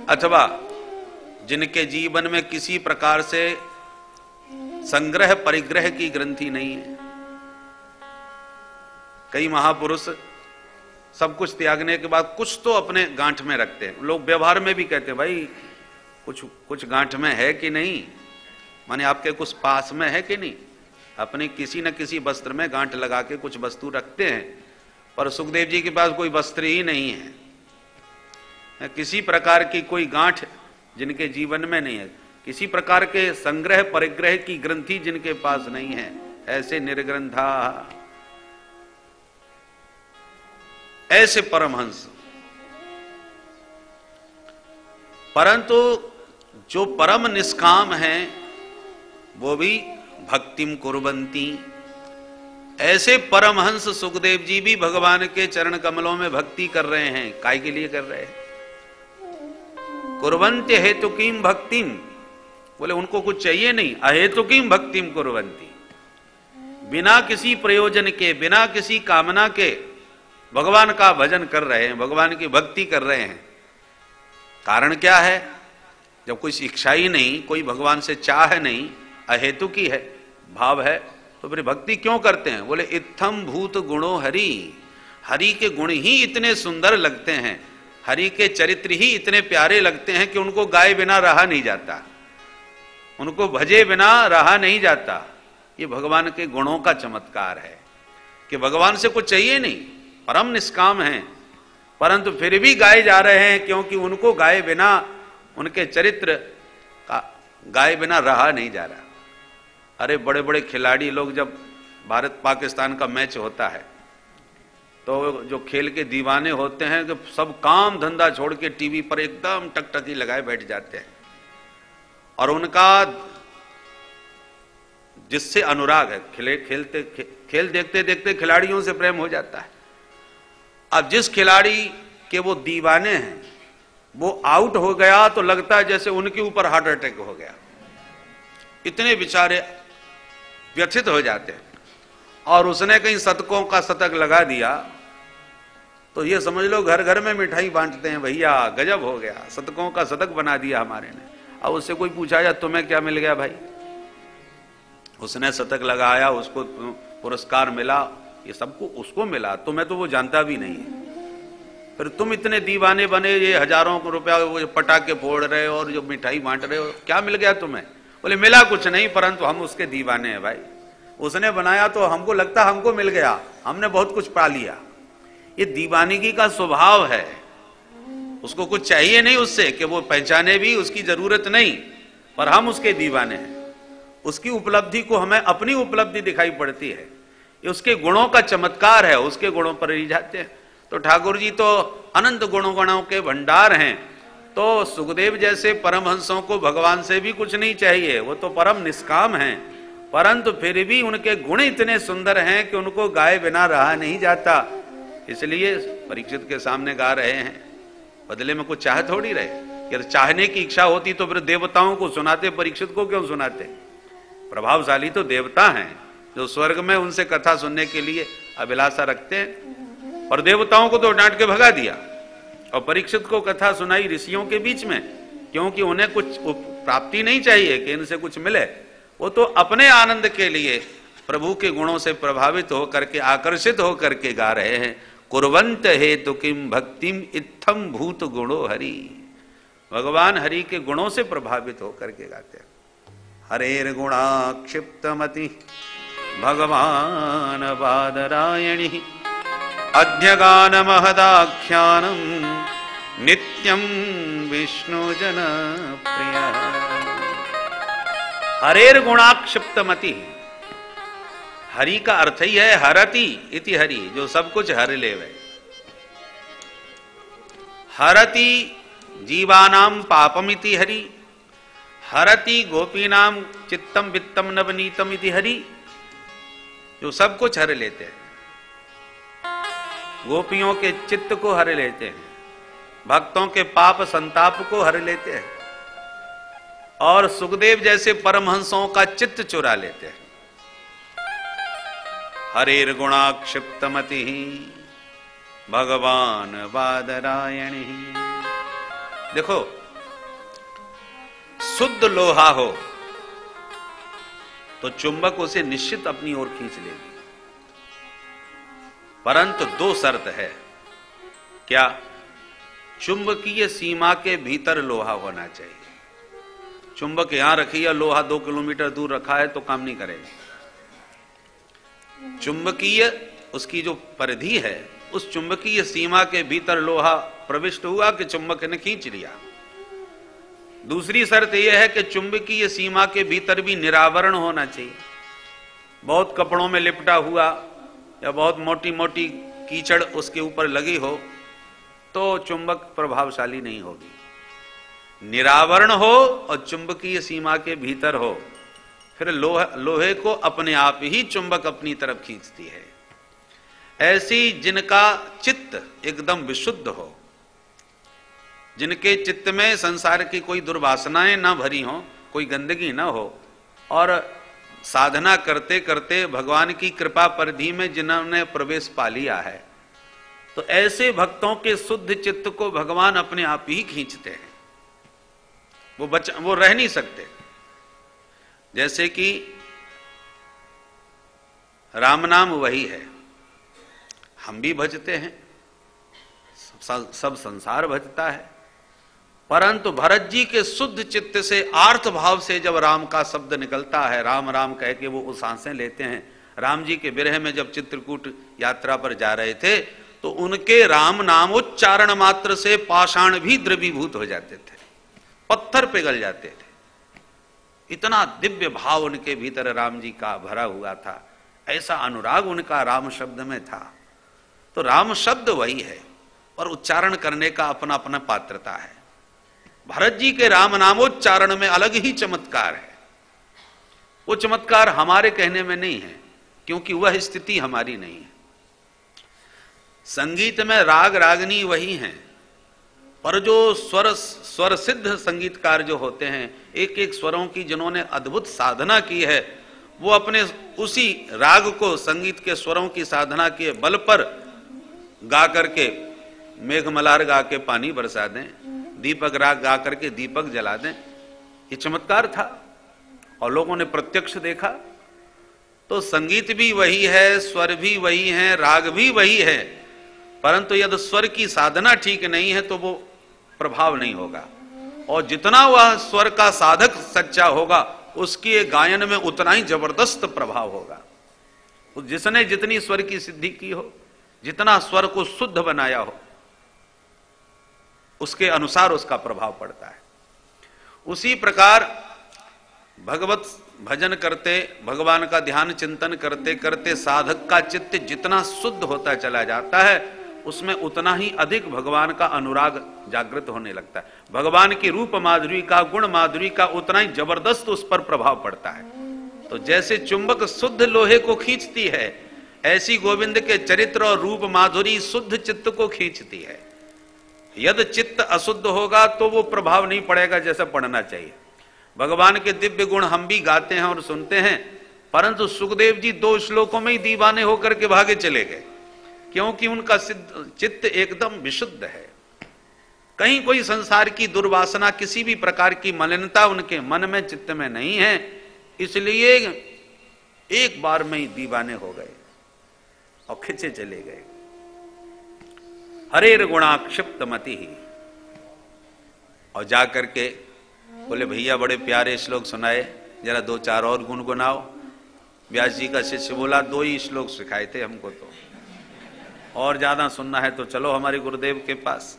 Speaker 2: अथवा जिनके जीवन में किसी प्रकार से संग्रह परिग्रह की ग्रंथि नहीं है। कई महापुरुष सब कुछ त्यागने के बाद कुछ तो अपने गांठ में रखते हैं। लोग व्यवहार में भी कहते हैं भाई कुछ गांठ में है कि नहीं, माने आपके कुछ पास में है कि नहीं। अपने किसी न किसी वस्त्र में गांठ लगा के कुछ वस्तु रखते हैं, पर सुखदेव जी के पास कोई वस्त्र ही नहीं है, किसी प्रकार की कोई गांठ जिनके जीवन में नहीं है, किसी प्रकार के संग्रह परिग्रह की ग्रंथि जिनके पास नहीं है, ऐसे निर्ग्रंथा, ऐसे परमहंस। परंतु जो परम निष्काम हैं वो भी भक्तिम कुर्वन्ति, ऐसे परमहंस सुखदेव जी भी भगवान के चरण कमलों में भक्ति कर रहे हैं। काय के लिए कर रहे हैं? कुर्वन्त्य हेतुकीम भक्तिम, बोले उनको कुछ चाहिए नहीं, अहेतुकीम भक्तिम कुर्वन्ति, बिना किसी प्रयोजन के, बिना किसी कामना के भगवान का भजन कर रहे हैं, भगवान की भक्ति कर रहे हैं। कारण क्या है? जब कोई इच्छा ही नहीं, कोई भगवान से चाह नहीं, अहेतुकी है, भाव है, तो फिर भक्ति क्यों करते हैं? बोले इत्थम भूत गुणो हरि, हरि के गुण ही इतने सुंदर लगते हैं, हरि के चरित्र ही इतने प्यारे लगते हैं कि उनको गाए बिना रहा नहीं जाता, उनको भजे बिना रहा नहीं जाता। ये भगवान के गुणों का चमत्कार है कि भगवान से कुछ चाहिए नहीं, परम निष्काम हैं, परंतु फिर भी गाए जा रहे हैं, क्योंकि उनको गाए बिना, उनके चरित्र का गाए बिना रहा नहीं जा रहा। अरे बड़े बड़े खिलाड़ी लोग, जब भारत पाकिस्तान का मैच होता है तो जो खेल के दीवाने होते हैं कि सब काम धंधा छोड़ के टीवी पर एकदम टकटकी लगाए बैठ जाते हैं, और उनका जिससे अनुराग है, खेल देखते देखते खिलाड़ियों से प्रेम हो जाता है। अब जिस खिलाड़ी के वो दीवाने हैं वो आउट हो गया तो लगता है जैसे उनके ऊपर हार्ट अटैक हो गया, इतने बेचारे व्यथित हो जाते हैं। और उसने कहीं शतकों का शतक लगा दिया तो ये समझ लो घर घर में मिठाई बांटते हैं, भैया गजब हो गया, शतकों का शतक बना दिया हमारे ने। अब उससे कोई पूछा जा तुम्हें क्या मिल गया भाई? उसने शतक लगाया, उसको पुरस्कार मिला, ये सबको उसको मिला, तुम्हें तो वो जानता भी नहीं है। फिर तुम इतने दीवाने बने, ये हजारों को रुपया वो पटाखे फोड़ रहे हो और जो मिठाई बांट रहे हो, क्या मिल गया तुम्हें? बोले मिला कुछ नहीं, परंतु हम उसके दीवाने हैं भाई, उसने बनाया तो हमको लगता हमको मिल गया, हमने बहुत कुछ पा लिया। ये दीवानगी का स्वभाव है, उसको कुछ चाहिए नहीं उससे कि वो पहचाने भी, उसकी जरूरत नहीं, पर हम उसके दीवाने हैं। उसकी उपलब्धि को हमें अपनी उपलब्धि दिखाई पड़ती है, ये उसके गुणों का चमत्कार है, उसके गुणों पर ही जाते हैं। तो ठाकुर जी तो अनंत गुणों के भंडार हैं, तो सुखदेव जैसे परमहंसों को भगवान से भी कुछ नहीं चाहिए, वो तो परम निष्काम हैं, परंतु फिर भी उनके गुण इतने सुंदर हैं कि उनको गाए बिना रहा नहीं जाता। इसलिए परीक्षित के सामने गा रहे हैं, बदले में कुछ चाह थोड़ी रहे, कि चाहने की इच्छा होती तो फिर देवताओं को सुनाते, परीक्षित को क्यों सुनाते? प्रभावशाली तो देवता हैं जो स्वर्ग में उनसे कथा सुनने के लिए अभिलाषा रखते हैं, और देवताओं को तो डांट के भगा दिया, और परीक्षित को कथा सुनाई ऋषियों के बीच में, क्योंकि उन्हें कुछ प्राप्ति नहीं चाहिए कि इनसे कुछ मिले, वो तो अपने आनंद के लिए प्रभु के गुणों से प्रभावित होकर के, आकर्षित होकर के गा रहे हैं। कुर्वन्त हेतु किम भक्तिम इत्थम भूत गुणो हरि, भगवान हरि के गुणों से प्रभावित होकर के गाते हैं। हरेर गुणा क्षिप्तमति भगवान बादरायणि, अध्यगान महदाख्यानम नित्यम विष्णु जन प्रिय। हरेर गुणाक्षिप्तमति, हरि का अर्थ ही है हरति इति हरि, जो सब कुछ हर लेवे। हरति जीवानाम पापमिति हरि, हरति गोपीनाम चित्तम वित्तम नवनीतम इति हरि, जो सब कुछ हर लेते हैं, गोपियों के चित्त को हर लेते हैं, भक्तों के पाप संताप को हर लेते हैं, और सुखदेव जैसे परमहंसों का चित्त चुरा लेते हैं। हरेर गुणाक्षिप्तमति भगवान बादरायणि। देखो, शुद्ध लोहा हो तो चुंबक उसे निश्चित अपनी ओर खींच लेगी, परंतु दो शर्त है। क्या? चुंबकीय सीमा के भीतर लोहा होना चाहिए। चुंबक यहां रखी है, लोहा 2 किलोमीटर दूर रखा है तो काम नहीं करेगा। चुंबकीय उसकी जो परिधि है, उस चुंबकीय सीमा के भीतर लोहा प्रविष्ट हुआ कि चुंबक ने खींच लिया। दूसरी शर्त यह है कि चुंबकीय सीमा के भीतर भी निरावरण होना चाहिए। बहुत कपड़ों में लिपटा हुआ या बहुत मोटी मोटी कीचड़ उसके ऊपर लगी हो तो चुंबक प्रभावशाली नहीं होगी। निरावरण हो और चुंबकीय सीमा के भीतर हो, फिर लोहे को अपने आप ही चुंबक अपनी तरफ खींचती है। ऐसी जिनका चित्त एकदम विशुद्ध हो, जिनके चित्त में संसार की कोई दुर्वासनाएं ना भरी हो, कोई गंदगी ना हो, और साधना करते करते भगवान की कृपा परिधि में जिन्होंने प्रवेश पा लिया है, तो ऐसे भक्तों के शुद्ध चित्त को भगवान अपने आप ही खींचते हैं। वो रह नहीं सकते। जैसे कि राम नाम वही है, हम भी भजते हैं, सब संसार भजता है, परंतु भरत जी के शुद्ध चित्त से आर्त भाव से जब राम का शब्द निकलता है, राम राम कह के वो सांसें लेते हैं। राम जी के विरह में जब चित्रकूट यात्रा पर जा रहे थे तो उनके राम नाम उच्चारण मात्र से पाषाण भी द्रवीभूत हो जाते थे, पत्थर पिघल जाते थे। इतना दिव्य भाव उनके भीतर राम जी का भरा हुआ था, ऐसा अनुराग उनका राम शब्द में था। तो राम शब्द वही है, पर उच्चारण करने का अपना अपना पात्रता है। भरत जी के राम नामोच्चारण में अलग ही चमत्कार है। वो चमत्कार हमारे कहने में नहीं है, क्योंकि वह स्थिति हमारी नहीं है। संगीत में राग रागनी वही हैं, पर जो स्वर सिद्ध संगीतकार जो होते हैं, एक एक स्वरों की जिन्होंने अद्भुत साधना की है, वो अपने उसी राग को संगीत के स्वरों की साधना के बल पर गा करके मेघ मलार गा के पानी बरसा दें, दीपक राग गा करके दीपक जला दें। ये चमत्कार था और लोगों ने प्रत्यक्ष देखा। तो संगीत भी वही है, स्वर भी वही है, राग भी वही है, परंतु यदि स्वर की साधना ठीक नहीं है तो वो प्रभाव नहीं होगा। और जितना वह स्वर का साधक सच्चा होगा, उसके गायन में उतना ही जबरदस्त प्रभाव होगा। जिसने जितनी स्वर की सिद्धि की हो, जितना स्वर को शुद्ध बनाया हो, उसके अनुसार उसका प्रभाव पड़ता है। उसी प्रकार भगवत भजन करते, भगवान का ध्यान चिंतन करते करते साधक का चित्त जितना शुद्ध होता चला जाता है, उसमें उतना ही अधिक भगवान का अनुराग जागृत होने लगता है। भगवान की रूप माधुरी का, गुण माधुरी का उतना ही जबरदस्त उस पर प्रभाव पड़ता है। तो जैसे चुंबक शुद्ध लोहे को खींचती है, ऐसी गोविंद के चरित्र और रूप माधुरी शुद्ध चित्त को खींचती है। यदि चित्त अशुद्ध होगा तो वो प्रभाव नहीं पड़ेगा जैसा पड़ना चाहिए। भगवान के दिव्य गुण हम भी गाते हैं और सुनते हैं, परंतु सुखदेव जी 2 श्लोकों में ही दीवाने होकर के भागे चले गए, क्योंकि उनका चित्त एकदम विशुद्ध है। कहीं कोई संसार की दुर्वासना, किसी भी प्रकार की मलिनता उनके मन में, चित्त में नहीं है, इसलिए एक बार में ही दीवाने हो गए और खिंचे चले गए। हरेर गुणाक्षिप्त मति ही। और जाकर के बोले भैया बड़े प्यारे श्लोक सुनाए, जरा 2-4 और गुनगुनाओ। व्यास जी का शिष्य बोला 2 ही श्लोक सिखाए थे हमको, तो और ज्यादा सुनना है तो चलो हमारे गुरुदेव के पास।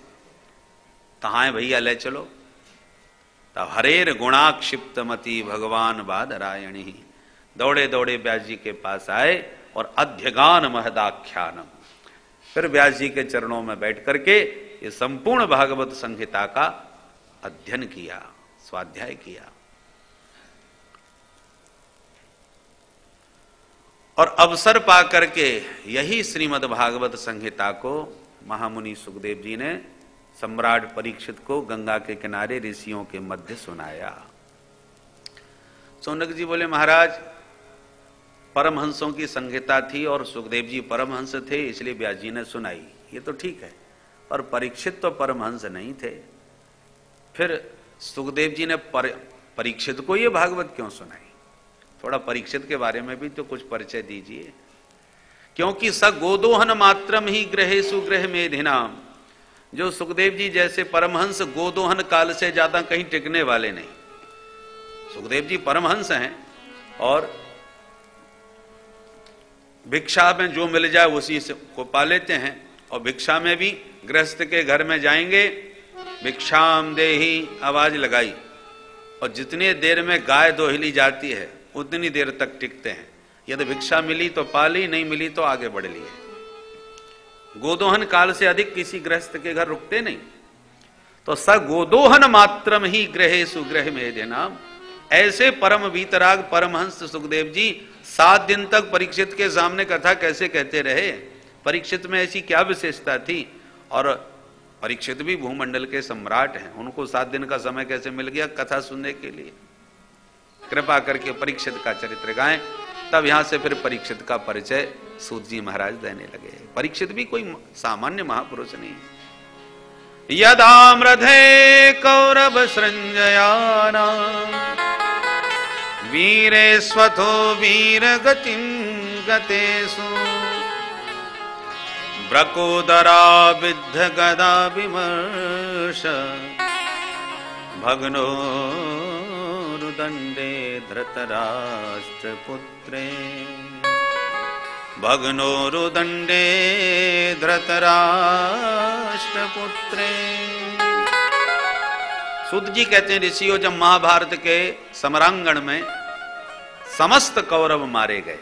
Speaker 2: कहाँ है भैया, ले चलो। तब हरेर गुणाक्षिप्त मति भगवान बादरायणी, दौड़े दौड़े व्यास जी के पास आए और अध्यगान महदाख्यानम, फिर व्यास जी के चरणों में बैठ करके ये संपूर्ण भागवत संहिता का अध्ययन किया, स्वाध्याय किया। और अवसर पा करके यही श्रीमद् भागवत संहिता को महामुनि सुखदेव जी ने सम्राट परीक्षित को गंगा के किनारे ऋषियों के मध्य सुनाया। सौनक जी बोले महाराज, परमहंसों की संहिता थी और सुखदेव जी परमहंस थे, इसलिए व्यास जी ने सुनाई, ये तो ठीक है, पर परीक्षित तो परमहंस नहीं थे। फिर सुखदेव जी ने परीक्षित को ये भागवत क्यों सुनाई? थोड़ा परीक्षित के बारे में भी तो कुछ परिचय दीजिए। क्योंकि स गोदोहन मात्रम ही ग्रहेसु ग्रह मेधिनाम, जो सुखदेव जी जैसे परमहंस गोदोहन काल से ज्यादा कहीं टिकने वाले नहीं। सुखदेव जी परमहंस हैं और भिक्षा में जो मिल जाए उसी से को पा लेते हैं। और भिक्षा में भी गृहस्थ के घर में जाएंगे, भिक्षाम देही आवाज लगाई, और जितनी देर में गाय दोहली जाती है उतनी देर तक टिकते हैं। यदि भिक्षा मिली तो पा ली, नहीं मिली तो आगे बढ़ लिए। गोदोहन काल से अधिक किसी गृहस्थ के घर रुकते नहीं। तो स गोदोहन मात्रम ही ग्रहेसु ग्रह मेधिनाम, ऐसे परम वीतराग परमहंस सुखदेव जी 7 दिन तक परीक्षित के सामने कथा कैसे कहते रहे? परीक्षित में ऐसी क्या विशेषता थी? और परीक्षित भी भूमंडल के सम्राट हैं, उनको 7 दिन का समय कैसे मिल गया कथा सुनने के लिए? कृपा करके परीक्षित का चरित्र गाएं। तब यहां से फिर परीक्षित का परिचय सूत जी महाराज देने लगे। परीक्षित भी कोई सामान्य महापुरुष नहीं। यदा मृधे कौरव सृंजयाना वीरे स्वथो वीर गतिम गतेषु ब्रकोदरा विद्ध गदा विमर्श भग्नो दंडे धृतराष्ट्रपुत्रे भग्नोरुदंडे धृतराष्ट्रपुत्रे। सूत जी कहते हैं ऋषियों, जब महाभारत के समरांगण में समस्त कौरव मारे गए,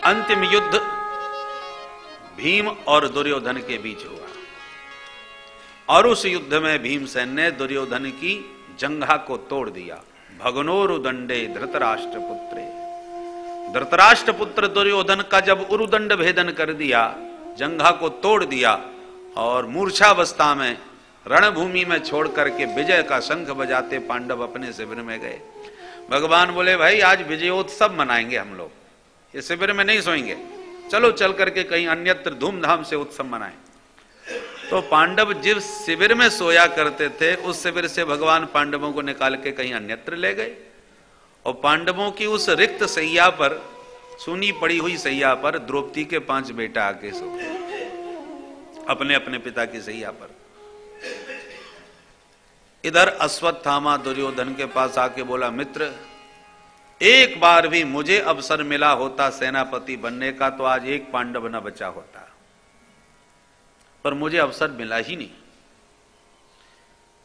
Speaker 2: अंतिम युद्ध भीम और दुर्योधन के बीच हुआ और उस युद्ध में भीमसेन ने दुर्योधन की जंघा को तोड़ दिया। भग्नोरुदंडे धृतराष्ट्रपुत्रे, धृतराष्ट्रपुत्र दुर्योधन का जब उरुदंड भेदन कर दिया, जंघा को तोड़ दिया और मूर्छावस्था में रणभूमि में छोड़ करके विजय का शंख बजाते पांडव अपने शिविर में गए। भगवान बोले, भाई आज विजयोत्सव मनाएंगे हम लोग, ये शिविर में नहीं सोएंगे, चलो चल करके कहीं अन्यत्र धूमधाम से उत्सव मनाएं। तो पांडव जिस शिविर में सोया करते थे, उस शिविर से भगवान पांडवों को निकाल के कहीं अन्यत्र ले गए और पांडवों की उस रिक्त सैया पर, सुनी पड़ी हुई सैया पर द्रौपदी के 5 बेटा आके सो अपने अपने पिता की सैया पर। इधर अश्वत्थामा दुर्योधन के पास आके बोला, मित्र एक बार भी मुझे अवसर मिला होता सेनापति बनने का तो आज एक पांडव न बचा होता, पर मुझे अवसर मिला ही नहीं।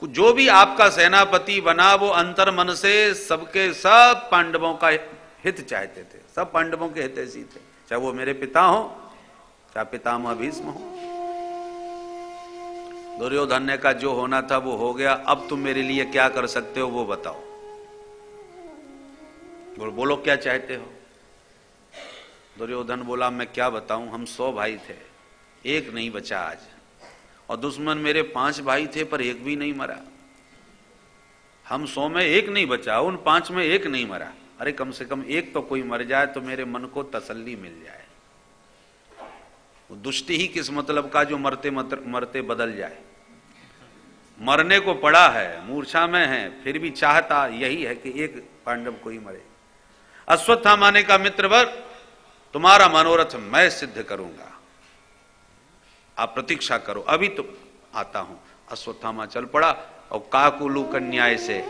Speaker 2: जो भी आपका सेनापति बना वो अंतर मन से सबके सब पांडवों का हित चाहते थे, सब पांडवों के हितैषी थे, चाहे वो मेरे पिता हो चाहे पितामह भीष्म हो। दुर्योधन ने कहा जो होना था वो हो गया, अब तुम मेरे लिए क्या कर सकते हो वो बताओ। बोलो क्या चाहते हो? दुर्योधन बोला, मैं क्या बताऊं, हम 100 भाई थे, एक नहीं बचा आज, और दुश्मन मेरे 5 भाई थे पर एक भी नहीं मरा। हम 100 में एक नहीं बचा, उन 5 में एक नहीं मरा। अरे कम से कम एक तो कोई मर जाए तो मेरे मन को तसल्ली मिल जाए। वो दुष्टि ही किस मतलब का जो मरते मरते बदल जाए। मरने को पड़ा है, मूर्छा में है, फिर भी चाहता यही है कि एक पांडव कोई मरे। अश्वत्थामा ने कहा, मित्रवर तुम्हारा मनोरथ मैं सिद्ध करूंगा, आप प्रतीक्षा करो, अभी तो आता हूं। अश्वत्थामा चल पड़ा और काकुलु कन्याय से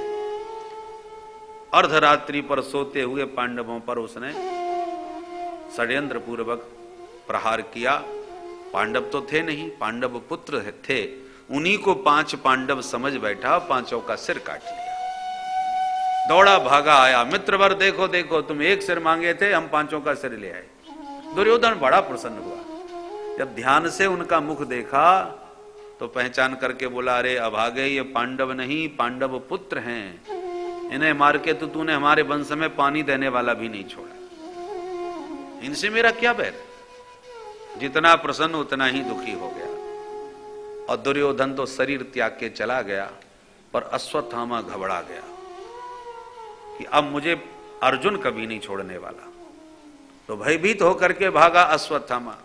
Speaker 2: अर्धरात्रि पर सोते हुए पांडवों पर उसने षड्यंत्र पूर्वक प्रहार किया। पांडव तो थे नहीं, पांडव पुत्र थे, उन्हीं को 5 पांडव समझ बैठा, 5 का सिर काट लिया। दौड़ा भागा आया, मित्रवर देखो देखो, तुम एक सिर मांगे थे, हम 5 का सिर ले आए। दुर्योधन बड़ा प्रसन्न हुआ, जब ध्यान से उनका मुख देखा तो पहचान करके बोला, अरे अभागे ये पांडव नहीं पांडव पुत्र हैं, इन्हें मार के तो तूने हमारे वंश में पानी देने वाला भी नहीं छोड़ा, इनसे मेरा क्या बैर। जितना प्रसन्न उतना ही दुखी हो गया और दुर्योधन तो शरीर त्याग के चला गया, पर अश्वत्थामा घबरा गया कि अब मुझे अर्जुन कभी नहीं छोड़ने वाला, तो भयभीत होकर के भागा अश्वत्थामा।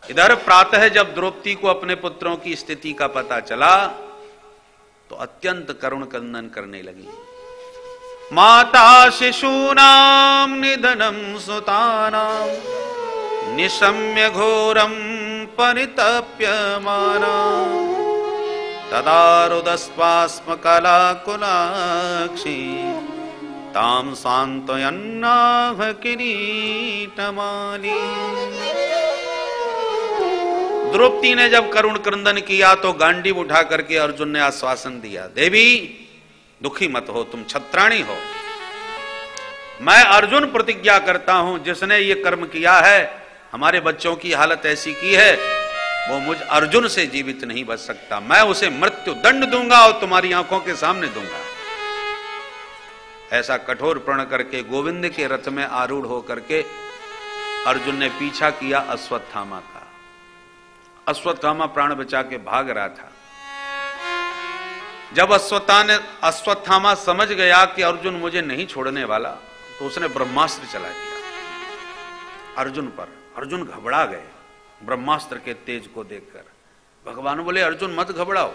Speaker 2: इधर प्रातः जब द्रौपदी को अपने पुत्रों की स्थिति का पता चला तो अत्यंत करुण क्रंदन करने लगी। माता शिशूनाम निधनम सुतानाम निशम्य घोरम परितप्यमाना तदा रुदस्वास्म कलाकुलाक्षी ताम सांत्वयन्नाभ किरीटमाली। द्रौपदी ने जब करुण क्रंदन किया तो गांडीव उठा करके अर्जुन ने आश्वासन दिया, देवी दुखी मत हो, तुम छत्राणी हो, मैं अर्जुन प्रतिज्ञा करता हूं जिसने ये कर्म किया है, हमारे बच्चों की हालत ऐसी की है, वो मुझ अर्जुन से जीवित नहीं बच सकता, मैं उसे मृत्यु दंड दूंगा और तुम्हारी आंखों के सामने दूंगा। ऐसा कठोर प्रण करके गोविंद के रथ में आरूढ़ होकर के अर्जुन ने पीछा किया अश्वत्थामा का। अश्वत्थामा प्राण बचा के भाग रहा था। जब अश्वत्थामा समझ गया कि अर्जुन मुझे नहीं छोड़ने वाला, तो उसने ब्रह्मास्त्र चला दिया अर्जुन पर। अर्जुन घबरा गए ब्रह्मास्त्र के तेज को देखकर। भगवान बोले अर्जुन मत घबराओ,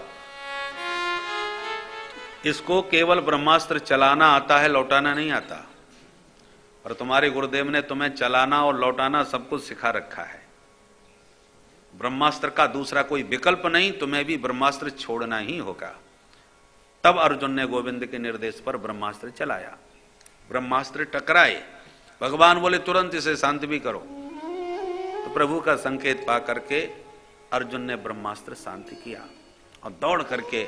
Speaker 2: इसको केवल ब्रह्मास्त्र चलाना आता है, लौटाना नहीं आता। और तुम्हारे गुरुदेव ने तुम्हें चलाना और लौटाना सब कुछ सिखा रखा है। ब्रह्मास्त्र का दूसरा कोई विकल्प नहीं, तुम्हें भी ब्रह्मास्त्र छोड़ना ही होगा। तब अर्जुन ने गोविंद के निर्देश पर ब्रह्मास्त्र चलाया। ब्रह्मास्त्र टकराए। भगवान बोले तुरंत इसे शांत भी करो। तो प्रभु का संकेत पा करके अर्जुन ने ब्रह्मास्त्र शांत किया और दौड़ करके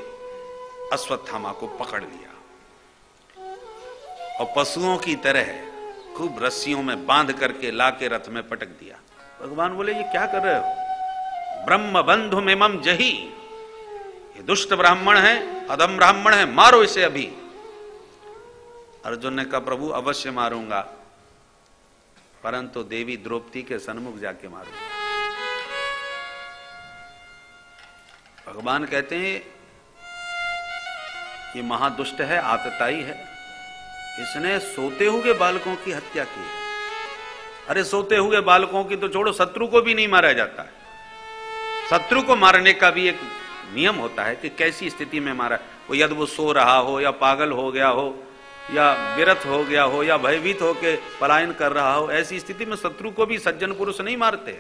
Speaker 2: अश्वत्थामा को पकड़ लिया और पशुओं की तरह खूब रस्सियों में बांध करके लाके रथ में पटक दिया। भगवान बोले ये क्या कर रहे हो? ब्रह्म बंधु मेमम जही, ये दुष्ट ब्राह्मण है, अधम ब्राह्मण है, मारो इसे अभी। अर्जुन ने कहा प्रभु अवश्य मारूंगा, परंतु देवी द्रौपदी के सन्मुख जाके मारूंगा। भगवान कहते हैं ये महादुष्ट है, आतताई है, इसने सोते हुए बालकों की हत्या की है। अरे सोते हुए बालकों की तो छोड़ो, शत्रु को भी नहीं मारा जाता है। शत्रु को मारने का भी एक नियम होता है कि कैसी स्थिति में मारा, वो यदि वो सो रहा हो या पागल हो गया हो या विरत हो गया हो या भयभीत होके पलायन कर रहा हो, ऐसी स्थिति में शत्रु को भी सज्जन पुरुष नहीं मारते।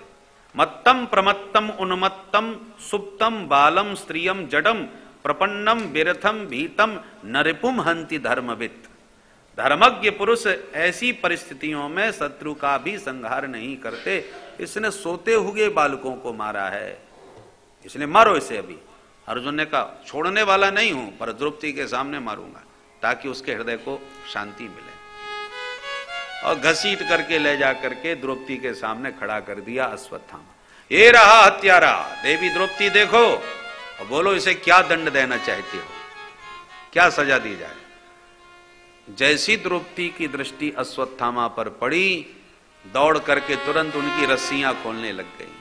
Speaker 2: मत्तम प्रमत्तम उन्मत्तम सुप्तम बालम स्त्रियम जडम प्रपन्नम विरथम भीतम नरिपुम हंति धर्मवित्। धर्मज्ञ पुरुष ऐसी परिस्थितियों में शत्रु का भी संहार नहीं करते। इसने सोते हुए बालकों को मारा है, इसलिए मारो इसे अभी। अर्जुन ने कहा छोड़ने वाला नहीं हूं, पर द्रौपदी के सामने मारूंगा ताकि उसके हृदय को शांति मिले। और घसीट करके ले जा करके द्रौपदी के सामने खड़ा कर दिया अश्वत्थामा। ये रहा हत्यारा, देवी द्रौपदी देखो और बोलो इसे क्या दंड देना चाहती हो, क्या सजा दी जाए। जैसी द्रौपदी की दृष्टि अश्वत्थामा पर पड़ी, दौड़ करके तुरंत उनकी रस्सियां खोलने लग गई।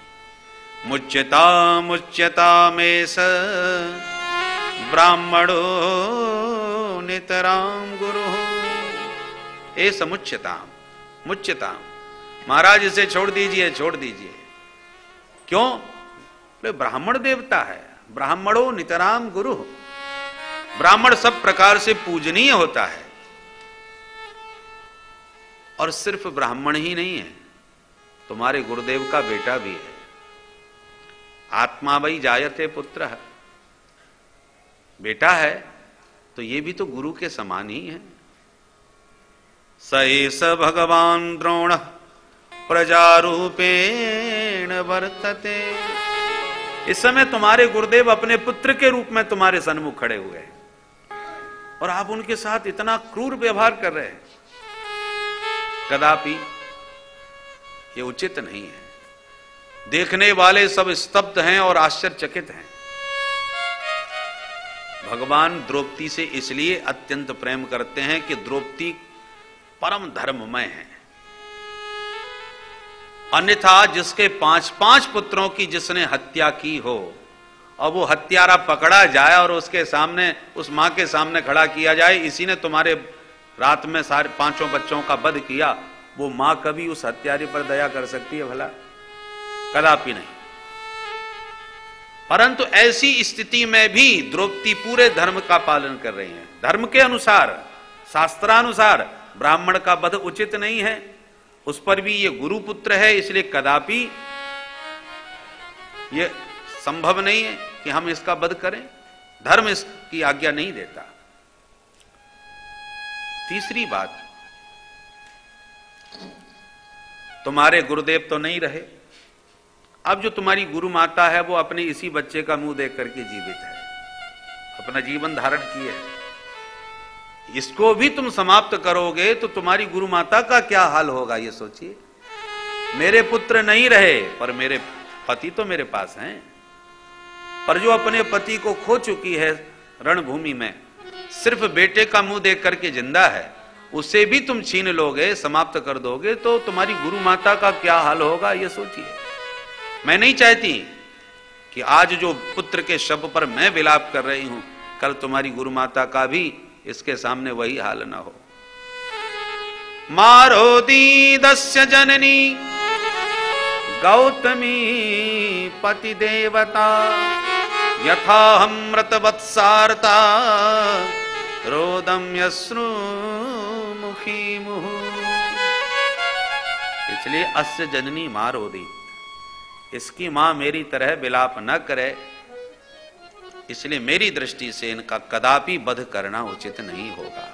Speaker 2: मुच्यता मुच्यता में स ब्राह्मणो नितराम गुरु। ए समुच्यताम, मुच्यताम, महाराज इसे छोड़ दीजिए, छोड़ दीजिए। क्यों? बोले ब्राह्मण देवता है, ब्राह्मणो नितराम गुरु। ब्राह्मण सब प्रकार से पूजनीय होता है। और सिर्फ ब्राह्मण ही नहीं है, तुम्हारे गुरुदेव का बेटा भी है। आत्मा वही जायते पुत्र है, बेटा है तो ये भी तो गुरु के समान ही है। सएस भगवान द्रोण प्रजारूपेण वर्तते। इस समय तुम्हारे गुरुदेव अपने पुत्र के रूप में तुम्हारे सन्मुख खड़े हुए हैं और आप उनके साथ इतना क्रूर व्यवहार कर रहे हैं। कदापि ये उचित नहीं है। देखने वाले सब स्तब्ध हैं और आश्चर्यचकित हैं। भगवान द्रौपदी से इसलिए अत्यंत प्रेम करते हैं कि द्रौपदी परम धर्ममय है। अन्यथा जिसके 5-5 पुत्रों की जिसने हत्या की हो और वो हत्यारा पकड़ा जाए और उसके सामने, उस मां के सामने खड़ा किया जाए, इसी ने तुम्हारे रात में सारे 5 बच्चों का वध किया, वो मां कभी उस हत्यारे पर दया कर सकती है भला? कदापि नहीं। परंतु ऐसी स्थिति में भी द्रौपदी पूरे धर्म का पालन कर रही हैं। धर्म के अनुसार, शास्त्रानुसार ब्राह्मण का वध उचित नहीं है, उस पर भी ये गुरु पुत्र है, इसलिए कदापि ये संभव नहीं है कि हम इसका वध करें। धर्म इसकी आज्ञा नहीं देता। तीसरी बात, तुम्हारे गुरुदेव तो नहीं रहे, अब जो तुम्हारी गुरु माता है वो अपने इसी बच्चे का मुंह देख करके जीवित है, अपना जीवन धारण किए है। इसको भी तुम समाप्त करोगे तो तुम्हारी गुरु माता का क्या हाल होगा, ये सोचिए। मेरे पुत्र नहीं रहे पर मेरे पति तो मेरे पास हैं, पर जो अपने पति को खो चुकी है रणभूमि में, सिर्फ बेटे का मुंह देख करके जिंदा है, उसे भी तुम छीन लोगे, समाप्त कर दोगे, तो तुम्हारी गुरु माता का क्या हाल होगा, ये सोचिए। मैं नहीं चाहती कि आज जो पुत्र के शव पर मैं विलाप कर रही हूं, कल तुम्हारी गुरु माता का भी इसके सामने वही हाल ना हो। मारोदी दस्य जननी गौतमी पति देवता यथा हमृत वत्सारता रोदम यश्रु मुखी मुहु। इसलिए अस्य जननी मारोदी, इसकी मां मेरी तरह विलाप न करे, इसलिए मेरी दृष्टि से इनका कदापि वध करना उचित नहीं होगा।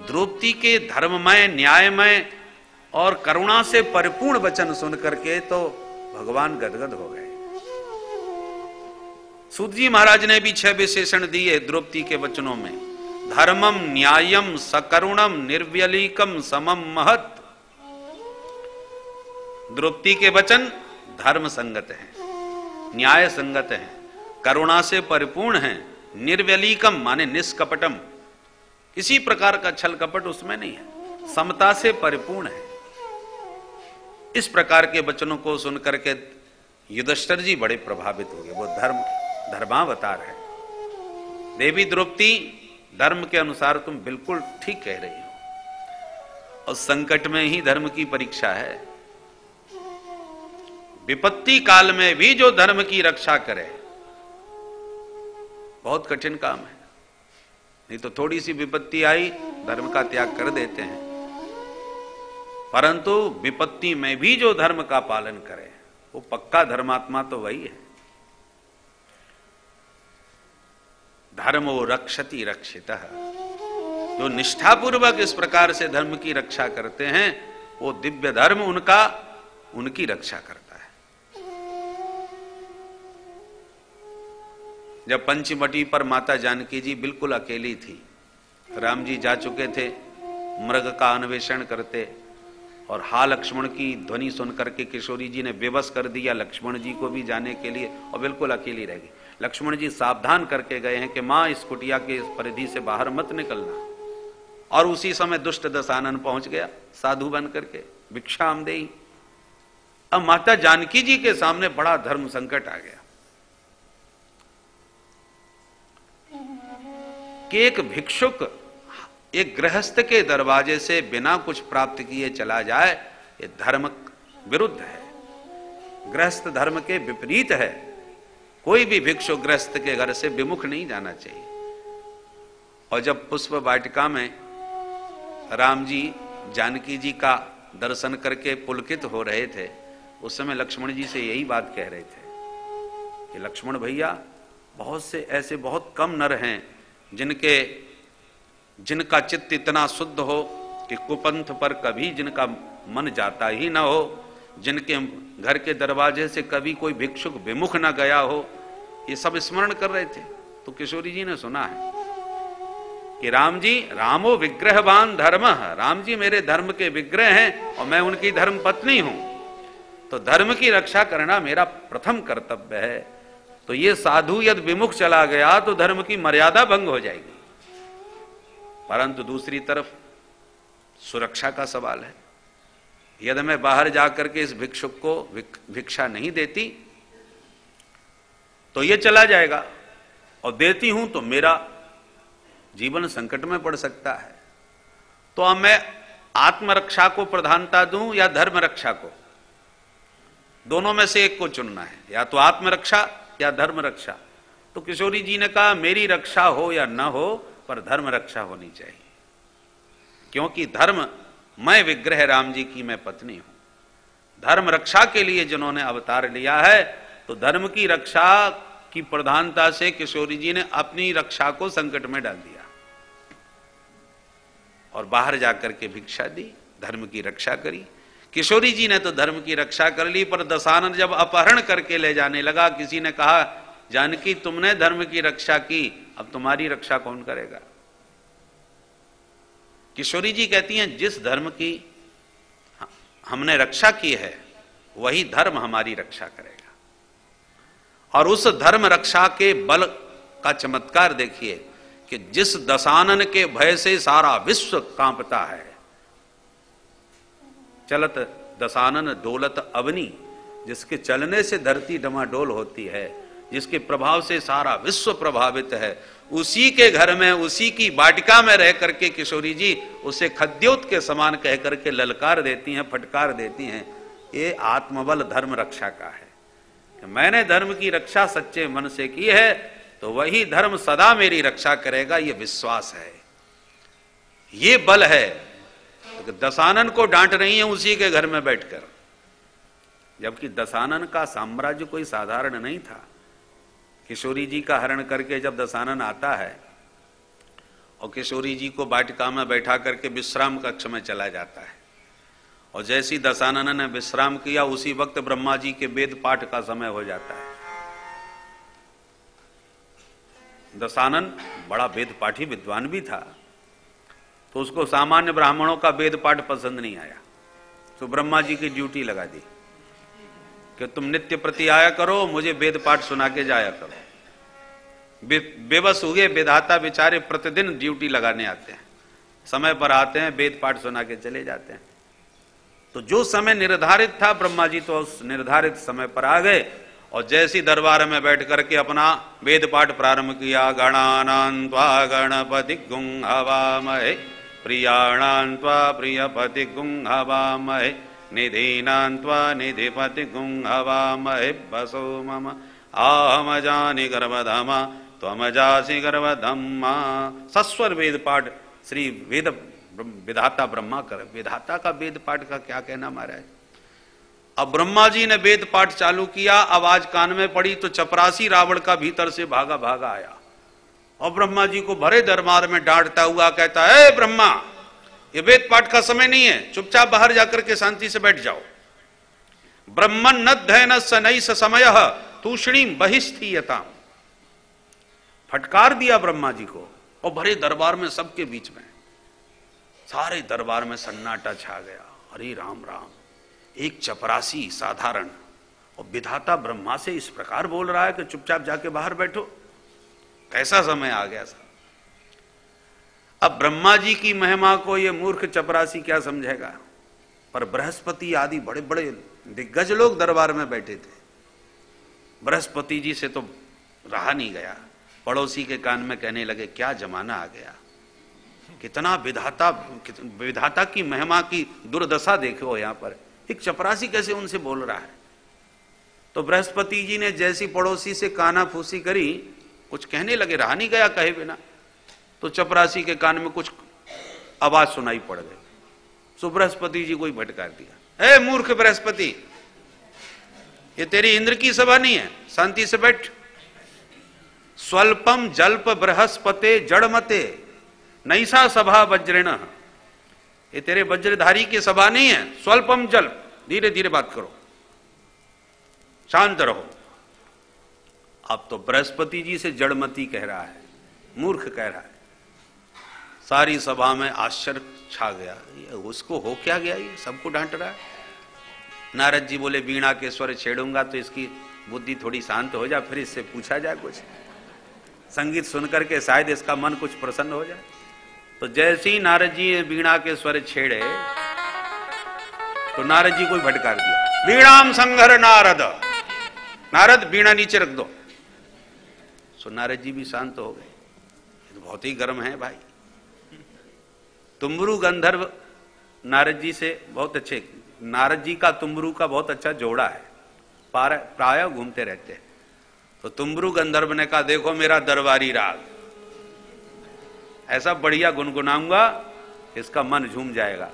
Speaker 2: द्रौपदी के धर्ममय, न्यायमय और करुणा से परिपूर्ण वचन सुन करके तो भगवान गदगद हो गए। सूत जी महाराज ने भी 6 विशेषण दिए द्रौपदी के वचनों में। धर्मम न्यायम सकरुणम निर्व्यलीकम समम महत। द्रौपदी के वचन धर्म संगत हैं, न्याय संगत हैं, करुणा से परिपूर्ण हैं, निर्व्यलीकम माने निष्कपटम, किसी प्रकार का छल कपट उसमें नहीं है, समता से परिपूर्ण है। इस प्रकार के वचनों को सुनकर के युधिष्ठिर जी बड़े प्रभावित हो गए। वो धर्मावतार है। देवी द्रौपदी, धर्म के अनुसार तुम बिल्कुल ठीक कह रही हो, और संकट में ही धर्म की परीक्षा है। विपत्ति काल में भी जो धर्म की रक्षा करे, बहुत कठिन काम है। नहीं तो थोड़ी सी विपत्ति आई, धर्म का त्याग कर देते हैं, परंतु विपत्ति में भी जो धर्म का पालन करे वो पक्का धर्मात्मा तो वही है। धर्मो रक्षति रक्षितः। जो निष्ठापूर्वक इस प्रकार से धर्म की रक्षा करते हैं, वो दिव्य धर्म उनकी रक्षा करता है। जब पंचवटी पर माता जानकी जी बिल्कुल अकेली थी, राम जी जा चुके थे मृग का अन्वेषण करते, और हा लक्ष्मण की ध्वनि सुनकर के किशोरी जी ने बेबस कर दिया लक्ष्मण जी को भी जाने के लिए, और बिल्कुल अकेली रह गई। लक्ष्मण जी सावधान करके गए हैं कि मां इस कुटिया के इस परिधि से बाहर मत निकलना। और उसी समय दुष्ट दशानन पहुंच गया साधु बन करके, भिक्षाम देई। अब माता जानकी जी के सामने बड़ा धर्म संकट आ गया कि एक भिक्षुक एक गृहस्थ के दरवाजे से बिना कुछ प्राप्त किए चला जाए, ये धर्म विरुद्ध है, गृहस्थ धर्म के विपरीत है। कोई भी भिक्षु गृहस्थ के घर से विमुख नहीं जाना चाहिए। और जब पुष्प वाटिका में राम जी जानकी जी का दर्शन करके पुलकित हो रहे थे, उस समय लक्ष्मण जी से यही बात कह रहे थे कि लक्ष्मण भैया, बहुत से ऐसे बहुत कम नर हैं जिनका चित्त इतना शुद्ध हो कि कुपंथ पर कभी जिनका मन जाता ही ना हो, जिनके घर के दरवाजे से कभी कोई भिक्षुक विमुख ना गया हो। ये सब स्मरण कर रहे थे। तो किशोरी जी ने सुना है कि राम जी, रामो विग्रहवान धर्म, राम जी मेरे धर्म के विग्रह हैं और मैं उनकी धर्म पत्नी हूं, तो धर्म की रक्षा करना मेरा प्रथम कर्तव्य है। तो ये साधु यदि विमुख चला गया तो धर्म की मर्यादा भंग हो जाएगी। परंतु दूसरी तरफ सुरक्षा का सवाल है। यदि मैं बाहर जाकर के इस भिक्षुक को भिक्षा नहीं देती तो ये चला जाएगा, और देती हूं तो मेरा जीवन संकट में पड़ सकता है। तो अब मैं आत्मरक्षा को प्रधानता दूं या धर्म रक्षा को? दोनों में से एक को चुनना है, या तो आत्मरक्षा या धर्म रक्षा। तो किशोरी जी ने कहा मेरी रक्षा हो या न हो, पर धर्म रक्षा होनी चाहिए, क्योंकि धर्म, मैं विग्रह राम जी की मैं पत्नी हूं। धर्म रक्षा के लिए जिन्होंने अवतार लिया है, तो धर्म की रक्षा की प्रधानता से किशोरी जी ने अपनी रक्षा को संकट में डाल दिया और बाहर जाकर के भिक्षा दी, धर्म की रक्षा करी। किशोरी जी ने तो धर्म की रक्षा कर ली, पर दशानन जब अपहरण करके ले जाने लगा, किसी ने कहा जानकी तुमने धर्म की रक्षा की, अब तुम्हारी रक्षा कौन करेगा? किशोरी जी कहती हैं जिस धर्म की हमने रक्षा की है वही धर्म हमारी रक्षा करेगा। और उस धर्म रक्षा के बल का चमत्कार देखिए कि जिस दशानन के भय से सारा विश्व कांपता है, चलत दशानन डोलत अवनी, जिसके चलने से धरती डमाडोल होती है, जिसके प्रभाव से सारा विश्व प्रभावित है, उसी के घर में, उसी की वाटिका में रह करके किशोरी जी उसे खद्योत के समान कह करके ललकार देती हैं, फटकार देती हैं। ये आत्मबल धर्म रक्षा का है कि मैंने धर्म की रक्षा सच्चे मन से की है तो वही धर्म सदा मेरी रक्षा करेगा, ये विश्वास है, ये बल है। तो दशानन को डांट रही है उसी के घर में बैठकर, जबकि दशानन का साम्राज्य कोई साधारण नहीं था। किशोरी जी का हरण करके जब दशानन आता है और किशोरी जी को वाटिका में बैठा करके विश्राम कक्ष में चला जाता है, और जैसी दशानन ने विश्राम किया उसी वक्त ब्रह्मा जी के वेद पाठ का समय हो जाता है। दशानन बड़ा वेद पाठी विद्वान भी था, तो उसको सामान्य ब्राह्मणों का वेद पाठ पसंद नहीं आया, तो ब्रह्मा जी की ड्यूटी लगा दी कि तुम नित्य प्रति आया करो, मुझे वेद पाठ सुना के जाया करो। बेबस हुए विधाता बेचारे प्रतिदिन ड्यूटी लगाने आते हैं, समय पर आते हैं, वेद पाठ सुना के चले जाते हैं। तो जो समय निर्धारित था ब्रह्मा जी तो उस निर्धारित समय पर आ गए, और जैसी दरबार में बैठ करके अपना वेद पाठ प्रारंभ किया, गणानान्त्वा गणपति गुं हवामहे प्रियाणान्त्वा प्रियपति गुं हवामहे निधीनान्त्वा निधिपति गुं हवामहे बसो मम आहमजानि गर्भधमा त्वमजासि गर्भधम्मा। सस्वर वेद पाठ श्री वेद विधाता ब्रह्मा कर, विधाता का वेद पाठ का क्या कहना महाराज। अब ब्रह्मा जी ने वेद पाठ चालू किया, आवाज कान में पड़ी तो चपरासी रावण का भीतर से भागा भागा आया और ब्रह्मा जी को भरे दरबार में डांटता हुआ कहता है, ब्रह्मा ये वेद पाठ का समय नहीं है, चुपचाप बाहर जाकर के शांति से बैठ जाओ। ब्रह्मन नद्धयन सनई समय तूषणी बहिस्थीयता, फटकार दिया ब्रह्मा जी को, और भरे दरबार में सबके बीच में, सारे दरबार में सन्नाटा छा गया। हरे राम राम, एक चपरासी साधारण और विधाता ब्रह्मा से इस प्रकार बोल रहा है कि चुपचाप जाके बाहर बैठो, कैसा समय आ गया साहब। अब ब्रह्मा जी की महिमा को ये मूर्ख चपरासी क्या समझेगा, पर बृहस्पति आदि बड़े बड़े दिग्गज लोग दरबार में बैठे थे। बृहस्पति जी से तो रहा नहीं गया, पड़ोसी के कान में कहने लगे, क्या जमाना आ गया, कितना विधाता की महिमा की दुर्दशा देखो, यहां पर एक चपरासी कैसे उनसे बोल रहा है। तो बृहस्पति जी ने जैसी पड़ोसी से काना फूसी करी, कुछ कहने लगे, रहा नहीं गया कहे बिना, तो चपरासी के कान में कुछ आवाज सुनाई पड़ गई। सो बृहस्पति जी को ही भटकार दिया, ए मूर्ख बृहस्पति, ये तेरी इंद्र की सभा नहीं है, शांति से बैठ। स्वल्पम जल्प बृहस्पते जड़मते नैसा सभा वज्रेण, ये तेरे वज्रधारी की सभा नहीं है। स्वल्पम जल्प, धीरे धीरे बात करो, शांत रहो। अब तो बृहस्पति जी से जड़मती कह रहा है, मूर्ख कह रहा है। सारी सभा में आश्चर्य छा गया, ये उसको हो क्या गया, ये सबको डांट रहा है। नारद जी बोले, वीणा के स्वर छेड़ूंगा तो इसकी बुद्धि थोड़ी शांत हो जाए, फिर इससे पूछा जाए कुछ, संगीत सुनकर के शायद इसका मन कुछ प्रसन्न हो जाए। तो जैसे ही नारद जी ने वीणा के स्वर छेड़े तो नारद जी को ही भटकार दिया, वीणाम संघर नारद, नारद वीणा नीचे रख दो। सो नारद जी भी शांत हो गए, तो बहुत ही गर्म है भाई। तुम्बरू गंधर्व नारद जी से बहुत अच्छे, नारद जी का तुम्बरू का बहुत अच्छा जोड़ा है, प्राय घूमते रहते हैं। तो तुम्बरू गंधर्व ने कहा, देखो मेरा दरबारी राग ऐसा बढ़िया गुनगुनाऊंगा, इसका मन झूम जाएगा।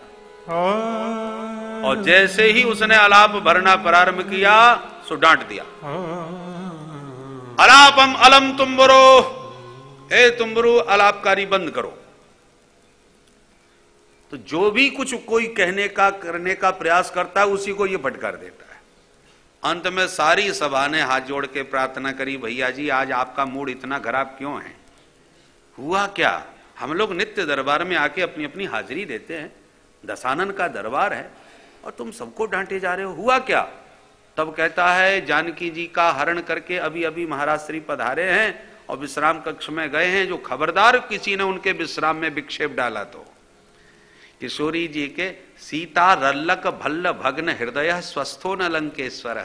Speaker 2: और जैसे ही उसने आलाप भरना प्रारंभ किया, सो डांट दिया, अलापम अलम तुम्बरो, ए तुम्बरू आलापकारी बंद करो। तो जो भी कुछ कोई कहने का करने का प्रयास करता है उसी को ये फटकार देता है। अंत में सारी सभा ने हाथ जोड़ के प्रार्थना करी, भैया जी आज आपका मूड इतना खराब क्यों है, हुआ क्या। हम लोग नित्य दरबार में आके अपनी अपनी हाजिरी देते हैं, दशानन का दरबार है और तुम सबको डांटे जा रहे हो, हुआ क्या। तब कहता है, जानकी जी का हरण करके अभी अभी महाराज श्री पधारे हैं और विश्राम कक्ष में गए हैं, जो खबरदार किसी ने उनके विश्राम में विक्षेप डाला तो किशोरी जी के सीता रल्लक भल्ल भग्न हृदय स्वस्थो न लंकेश्वर,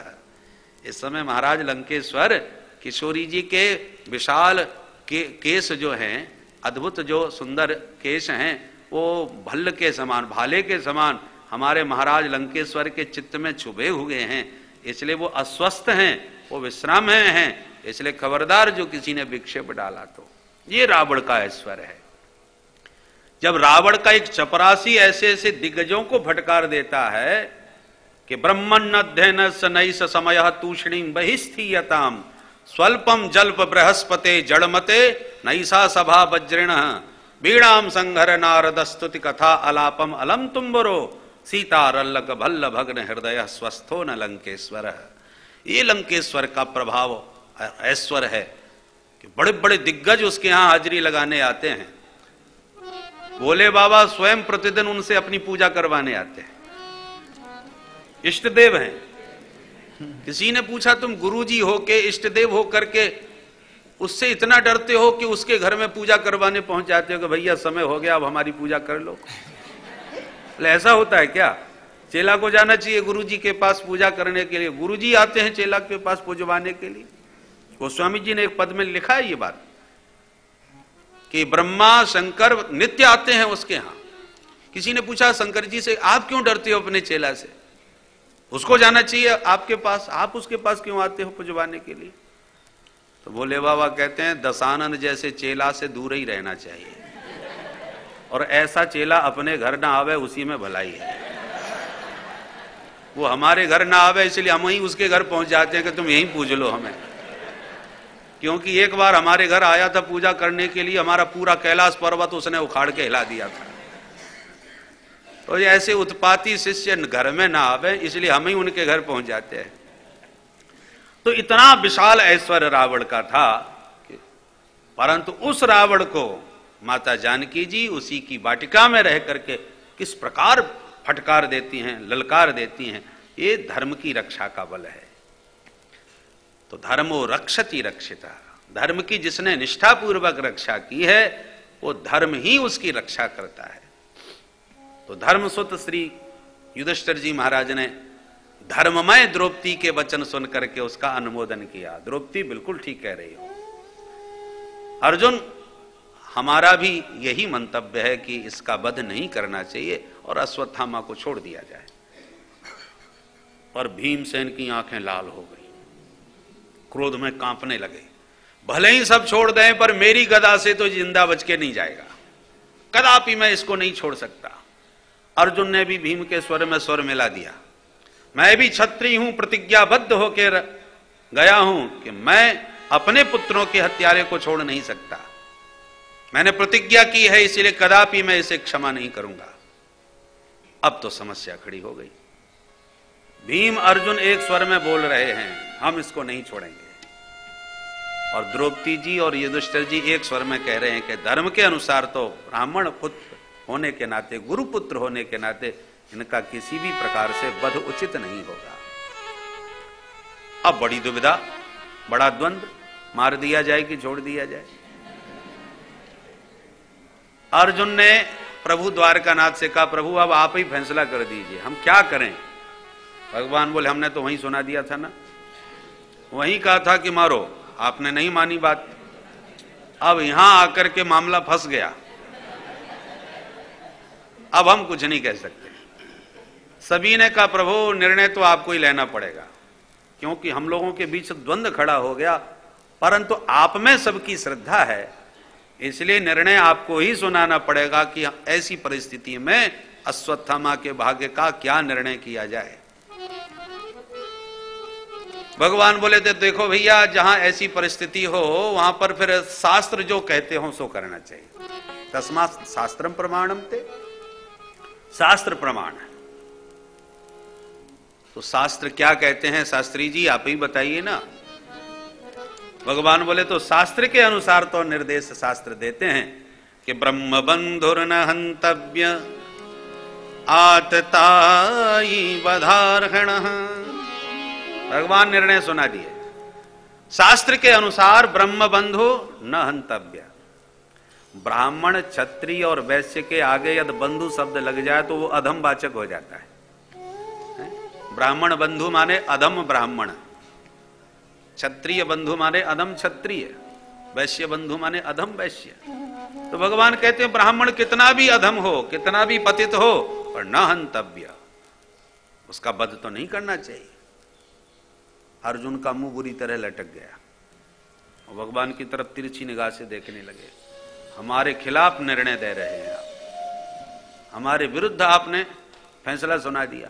Speaker 2: इस समय महाराज लंकेश्वर किशोरी जी के विशाल केस जो हैं, अद्भुत जो सुंदर केश हैं, वो भल्ल के समान, भाले के समान हमारे महाराज लंकेश्वर के चित्त में छुपे हुए हैं। इसलिए वो अस्वस्थ हैं, वो विश्राम में हैं। इसलिए खबरदार जो किसी ने विक्षेप डाला तो। ये रावण का ऐश्वर्य है। जब रावण का एक चपरासी ऐसे ऐसे दिग्गजों को फटकार देता है कि ब्रह्मण्य अध्ययन नैस समय तूषणी बहिस्थीयताम स्वल्पम जल्प बृहस्पते जड़मते नैसा सभा वज्रिण बीणाम संघर नारद स्तुति कथा अलापम अलम तुम्बरो सीतारल्लक भल्ल भग्न हृदय स्वस्थो न लंकेश्वर। ये लंकेश्वर का प्रभाव ऐश्वर्य है कि बड़े बड़े दिग्गज उसके यहां हाजिरी लगाने आते हैं। भोले बाबा स्वयं प्रतिदिन उनसे अपनी पूजा करवाने आते हैं, इष्ट देव हैं। किसी ने पूछा तुम गुरुजी हो के इष्ट देव हो करके उससे इतना डरते हो कि उसके घर में पूजा करवाने पहुंच जाते हो कि भैया समय हो गया अब हमारी पूजा कर लो। ऐसा होता है क्या? चेला को जाना चाहिए गुरुजी के पास पूजा करने के लिए। गुरुजी आते हैं चेला के पास पूजवाने के लिए। गोस्वामी जी ने एक पद में लिखा है ये बात कि ब्रह्मा शंकर नित्य आते हैं उसके यहां। किसी ने पूछा शंकर जी से आप क्यों डरते हो अपने चेला से? उसको जाना चाहिए आपके पास, आप उसके पास क्यों आते हो पूजवाने के लिए? तो भोले बाबा कहते हैं दशानन जैसे चेला से दूर ही रहना चाहिए, और ऐसा चेला अपने घर ना आवे उसी में भलाई है। वो हमारे घर ना आवे इसलिए हम ही उसके घर पहुंच जाते हैं कि तुम यहीं पूज लो हमें। क्योंकि एक बार हमारे घर आया था पूजा करने के लिए, हमारा पूरा कैलाश पर्वत उसने उखाड़ के हिला दिया था। तो ऐसे उत्पाती शिष्य घर में ना आवे इसलिए हम ही उनके घर पहुंच जाते हैं। तो इतना विशाल ऐश्वर्य रावण का था, परंतु उस रावण को माता जानकी जी उसी की वाटिका में रह करके किस प्रकार फटकार देती हैं, ललकार देती हैं। ये धर्म की रक्षा का बल है। तो धर्मो रक्षति रक्षिता, धर्म की जिसने निष्ठापूर्वक रक्षा की है वो धर्म ही उसकी रक्षा करता है। तो धर्मसुत श्री युधिष्ठिर जी महाराज ने धर्ममय द्रौपदी के वचन सुन करके उसका अनुमोदन किया। द्रौपदी बिल्कुल ठीक कह रही हो। अर्जुन, हमारा भी यही मंतव्य है कि इसका वध नहीं करना चाहिए और अश्वत्थामा को छोड़ दिया जाए। और भीमसेन की आंखें लाल हो गई, क्रोध में कांपने लगे। भले ही सब छोड़ दें पर मेरी गदा से तो जिंदा बच के नहीं जाएगा, कदापि मैं इसको नहीं छोड़ सकता। अर्जुन ने भी भीम के स्वर में स्वर मिला दिया। मैं भी क्षत्रिय हूं, प्रतिज्ञाबद्ध होकर गया हूं कि मैं अपने पुत्रों के हत्यारे को छोड़ नहीं सकता। मैंने प्रतिज्ञा की है इसलिए कदापि मैं इसे क्षमा नहीं करूंगा। अब तो समस्या खड़ी हो गई। भीम अर्जुन एक स्वर में बोल रहे हैं हम इसको नहीं छोड़ेंगे, और द्रौपदी जी और युधिष्ठिर जी एक स्वर में कह रहे हैं कि धर्म के अनुसार तो ब्राह्मण पुत्र होने के नाते, गुरुपुत्र होने के नाते इनका किसी भी प्रकार से वध उचित नहीं होगा। अब बड़ी दुविधा, बड़ा द्वंद्व, मार दिया जाए कि छोड़ दिया जाए। अर्जुन ने प्रभु द्वारकानाथ से कहा प्रभु अब आप ही फैसला कर दीजिए, हम क्या करें? भगवान बोले हमने तो वहीं सुना दिया था ना, वहीं कहा था कि मारो, आपने नहीं मानी बात। अब यहां आकर के मामला फंस गया, अब हम कुछ नहीं कह सकते। सभी ने कहा प्रभु निर्णय तो आपको ही लेना पड़ेगा, क्योंकि हम लोगों के बीच द्वंद्व खड़ा हो गया, परंतु आप में सबकी श्रद्धा है इसलिए निर्णय आपको ही सुनाना पड़ेगा कि ऐसी परिस्थिति में अश्वत्थामा के भाग्य का क्या निर्णय किया जाए। भगवान बोले थे देखो भैया, जहां ऐसी परिस्थिति हो वहां पर फिर शास्त्र जो कहते हो सो करना चाहिए। तस्मात् शास्त्रम प्रमाणम ते, शास्त्र प्रमाण है। तो शास्त्र क्या कहते हैं शास्त्री जी आप ही बताइए ना। भगवान बोले तो शास्त्र के अनुसार तो निर्देश शास्त्र देते हैं कि ब्रह्म बंधुर्न हंतव्य आतताई वधार्हण। भगवान निर्णय सुना दिए, शास्त्र के अनुसार ब्रह्म बंधु न हंतव्य। ब्राह्मण, क्षत्रिय और वैश्य के आगे यदि बंधु शब्द लग जाए तो वो अधम वाचक हो जाता है। ब्राह्मण बंधु माने अधम ब्राह्मण, क्षत्रिय बंधु माने अधम क्षत्रिय, वैश्य बंधु माने अधम वैश्य। तो भगवान कहते हैं ब्राह्मण कितना भी अधम हो, कितना भी पतित हो, पर न हंतव्य, उसका वध तो नहीं करना चाहिए। अर्जुन का मुंह बुरी तरह लटक गया और भगवान की तरफ तिरछी निगाह से देखने लगे। हमारे खिलाफ निर्णय दे रहे हैं आप, हमारे विरुद्ध आपने फैसला सुना दिया।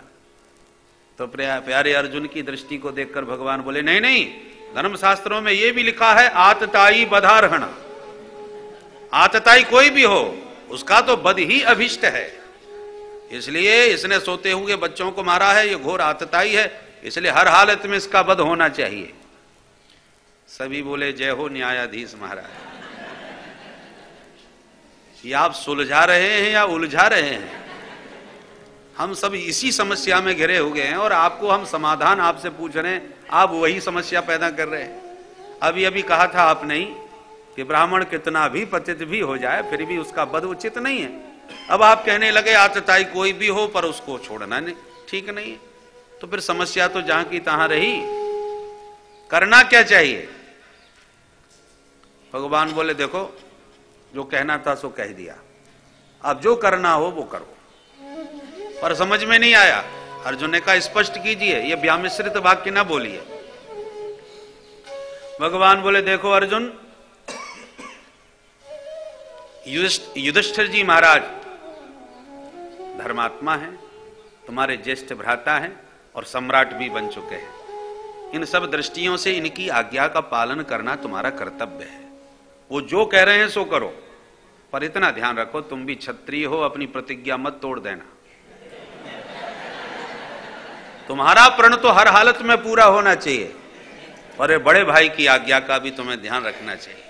Speaker 2: तो प्यारे अर्जुन की दृष्टि को देखकर भगवान बोले, नहीं नहीं, धर्मशास्त्रों में यह भी लिखा है आतताई बधारहण, आतताई कोई भी हो उसका तो बध ही अभिष्ट है, इसलिए इसने सोते हुए बच्चों को मारा है, ये घोर आतताई है, इसलिए हर हालत में इसका वध होना चाहिए। सभी बोले जय हो न्यायाधीश महाराज। ये आप सुलझा रहे हैं या उलझा रहे हैं? हम सब इसी समस्या में घिरे हुए हैं और आपको हम समाधान आपसे पूछ रहे हैं, आप वही समस्या पैदा कर रहे हैं। अभी अभी कहा था आपने ही कि ब्राह्मण कितना भी पतित भी हो जाए फिर भी उसका वध उचित नहीं है। अब आप कहने लगे आतताई कोई भी हो पर उसको छोड़ना नहीं ठीक नहीं है। तो फिर समस्या तो जहां की तहां रही, करना क्या चाहिए? भगवान बोले देखो, जो कहना था सो कह दिया, अब जो करना हो वो करो। पर समझ में नहीं आया। अर्जुन ने कहा स्पष्ट कीजिए, ये व्यामिश्रित वाक्य ना बोलिए। भगवान बोले देखो अर्जुन, युधिष्ठिर जी महाराज धर्मात्मा हैं, तुम्हारे ज्येष्ठ भ्राता हैं और सम्राट भी बन चुके हैं। इन सब दृष्टियों से इनकी आज्ञा का पालन करना तुम्हारा कर्तव्य है। वो जो कह रहे हैं सो करो, पर इतना ध्यान रखो तुम भी क्षत्रिय हो, अपनी प्रतिज्ञा मत तोड़ देना। तुम्हारा प्रण तो हर हालत में पूरा होना चाहिए और बड़े भाई की आज्ञा का भी तुम्हें ध्यान रखना चाहिए।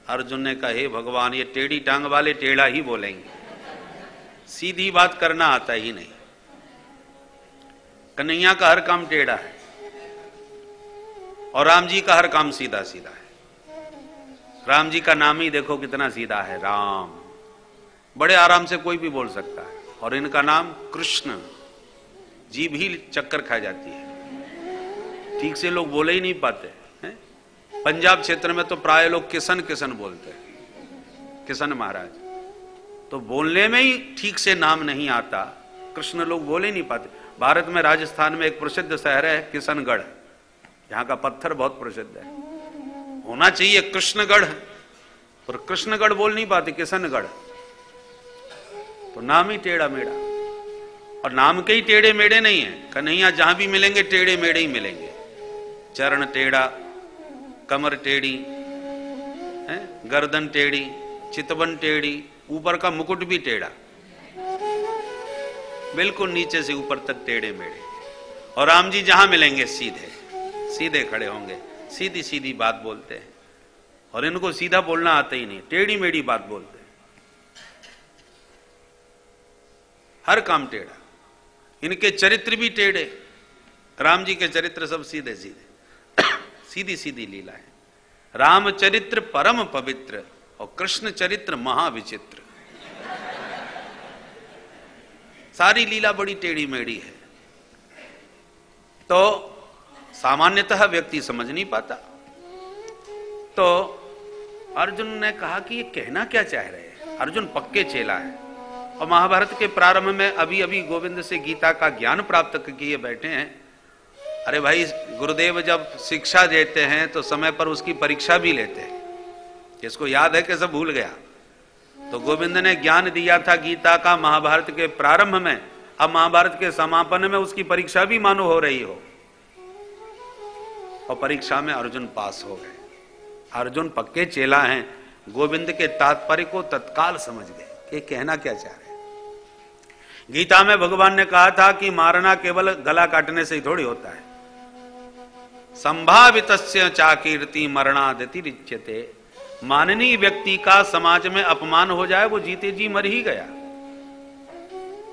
Speaker 2: अर्जुन ने कहा हे भगवान, ये टेढ़ी टांग वाले टेढ़ा ही बोलेंगे, सीधी बात करना आता ही नहीं। कन्हैया का हर काम टेढ़ा है और राम जी का हर काम सीधा सीधा है। राम जी का नाम ही देखो कितना सीधा है, राम, बड़े आराम से कोई भी बोल सकता है। और इनका नाम कृष्ण, जीभ ही चक्कर खा जाती है, ठीक से लोग बोले ही नहीं पाते हैं। पंजाब क्षेत्र में तो प्राय लोग किशन किशन बोलते हैं, किशन महाराज, तो बोलने में ही ठीक से नाम नहीं आता, कृष्ण लोग बोले नहीं पाते। भारत में राजस्थान में एक प्रसिद्ध शहर है किशनगढ़, यहाँ का पत्थर बहुत प्रसिद्ध है, होना चाहिए कृष्णगढ़, और कृष्णगढ़ बोल नहीं पाते, किशनगढ़, तो नाम ही टेढ़ा मेढ़ा। और नाम के ही टेढ़े मेढ़े नहीं है, कन्हैया जहां भी मिलेंगे टेढ़े मेढ़े ही मिलेंगे। चरण टेढ़ा, कमर टेढ़ी, गर्दन टेढ़ी, चितवन टेढ़ी, ऊपर का मुकुट भी टेढ़ा, बिल्कुल नीचे से ऊपर तक टेढ़े मेढ़े। और राम जी जहां मिलेंगे सीधे सीधे खड़े होंगे, सीधी सीधी बात बोलते हैं। और इनको सीधा बोलना आता ही नहीं, टेढ़ी मेढ़ी बात बोलते हैं, हर काम टेढ़ा। इनके चरित्र भी टेढ़े, राम जी के चरित्र सब सीधे सीधे, सीधी सीधी लीला है। राम चरित्र परम पवित्र और कृष्ण चरित्र महाविचित्र, सारी लीला बड़ी टेढ़ी मेढ़ी है। तो सामान्यतः व्यक्ति समझ नहीं पाता। तो अर्जुन ने कहा कि ये कहना क्या चाह रहे हैं। अर्जुन पक्के चेला है और महाभारत के प्रारंभ में अभी अभी गोविंद से गीता का ज्ञान प्राप्त किए बैठे हैं। अरे भाई, गुरुदेव जब शिक्षा देते हैं तो समय पर उसकी परीक्षा भी लेते हैं, इसको याद है कि सब भूल गया। तो गोविंद ने ज्ञान दिया था गीता का महाभारत के प्रारंभ में, अब महाभारत के समापन में उसकी परीक्षा भी मानो हो रही हो, और परीक्षा में अर्जुन पास हो गए। अर्जुन पक्के चेला हैं, गोविंद के तात्पर्य को तत्काल समझ गए कि कहना क्या चाह रहे हैं। गीता में भगवान ने कहा था कि मारना केवल गला काटने से ही थोड़ी होता है। संभावितस्य चाकीर्ति मरणादिति रिच्यते, माननीय व्यक्ति का समाज में अपमान हो जाए वो जीते जी मर ही गया।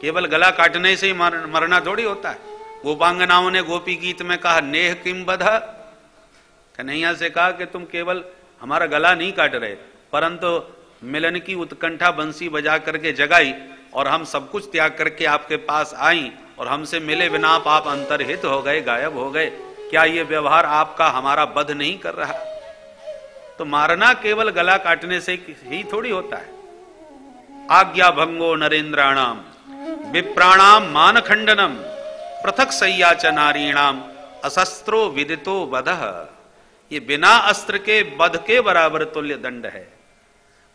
Speaker 2: केवल गला काटने से ही मरना थोड़ी होता है। गोपांगनाओं ने गोपी गीत में कहा नेह किम बध, कन्हैया से कहा कि तुम केवल हमारा गला नहीं काट रहे, परंतु मिलन की उत्कंठा बंसी बजा करके जगाई और हम सब कुछ त्याग करके आपके पास आई और हमसे मिले बिना आप अंतर्हित हो गए, गायब हो गए। क्या ये व्यवहार आपका हमारा वध नहीं कर रहा? तो मारना केवल गला काटने से ही थोड़ी होता है। आज्ञा भंगो नरेंद्राणाम विप्राणाम मानखंडनम पृथक सय्या च नारीणाम असस्त्रो विदितो वधः। ये बिना अस्त्र के वध के बराबर तुल्य दंड है।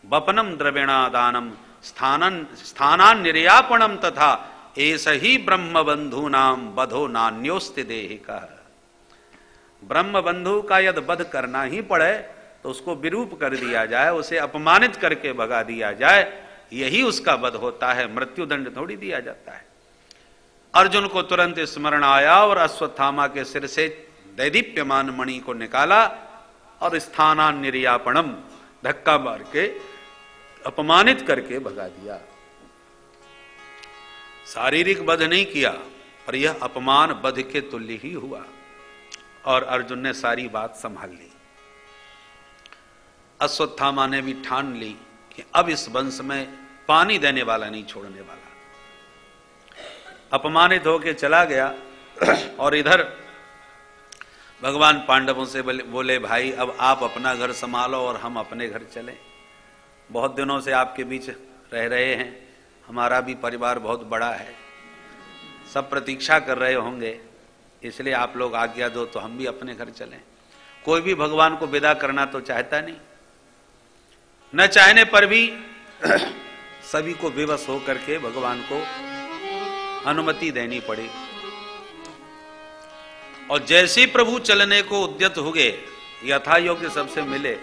Speaker 2: वपनम द्रविणादानम स्थानान निर्यापणम तथा एस ही ब्रह्म बंधु नाम वधो नान्योस्ति देहिका। ब्रह्म बंधु का यदि वध करना ही पड़े तो उसको विरूप कर दिया जाए, उसे अपमानित करके भगा दिया जाए, यही उसका वध होता है। मृत्यु दंड थोड़ी दिया जाता है। अर्जुन को तुरंत स्मरण आया और अश्वत्थामा के सिर से दैदीप्यमान मणि को निकाला और स्थानान निर्यापणम धक्का मार के अपमानित करके भगा दिया। शारीरिक वध नहीं किया, पर यह अपमान वध के तुल्य ही हुआ। और अर्जुन ने सारी बात संभाल ली। अश्वत्थामा ने भी ठान ली कि अब इस वंश में पानी देने वाला नहीं छोड़ने वाला। अपमानित होकर चला गया और इधर भगवान पांडवों से बोले, भाई अब आप अपना घर संभालो और हम अपने घर चलें। बहुत दिनों से आपके बीच रह रहे हैं, हमारा भी परिवार बहुत बड़ा है, सब प्रतीक्षा कर रहे होंगे, इसलिए आप लोग आज्ञा दो तो हम भी अपने घर चलें। कोई भी भगवान को विदा करना तो चाहता नहीं, न चाहने पर भी सभी को विवश होकर के भगवान को अनुमति देनी पड़ी। और जैसे प्रभु चलने को उद्यत हो गए, यथा योग्य सबसे मिले,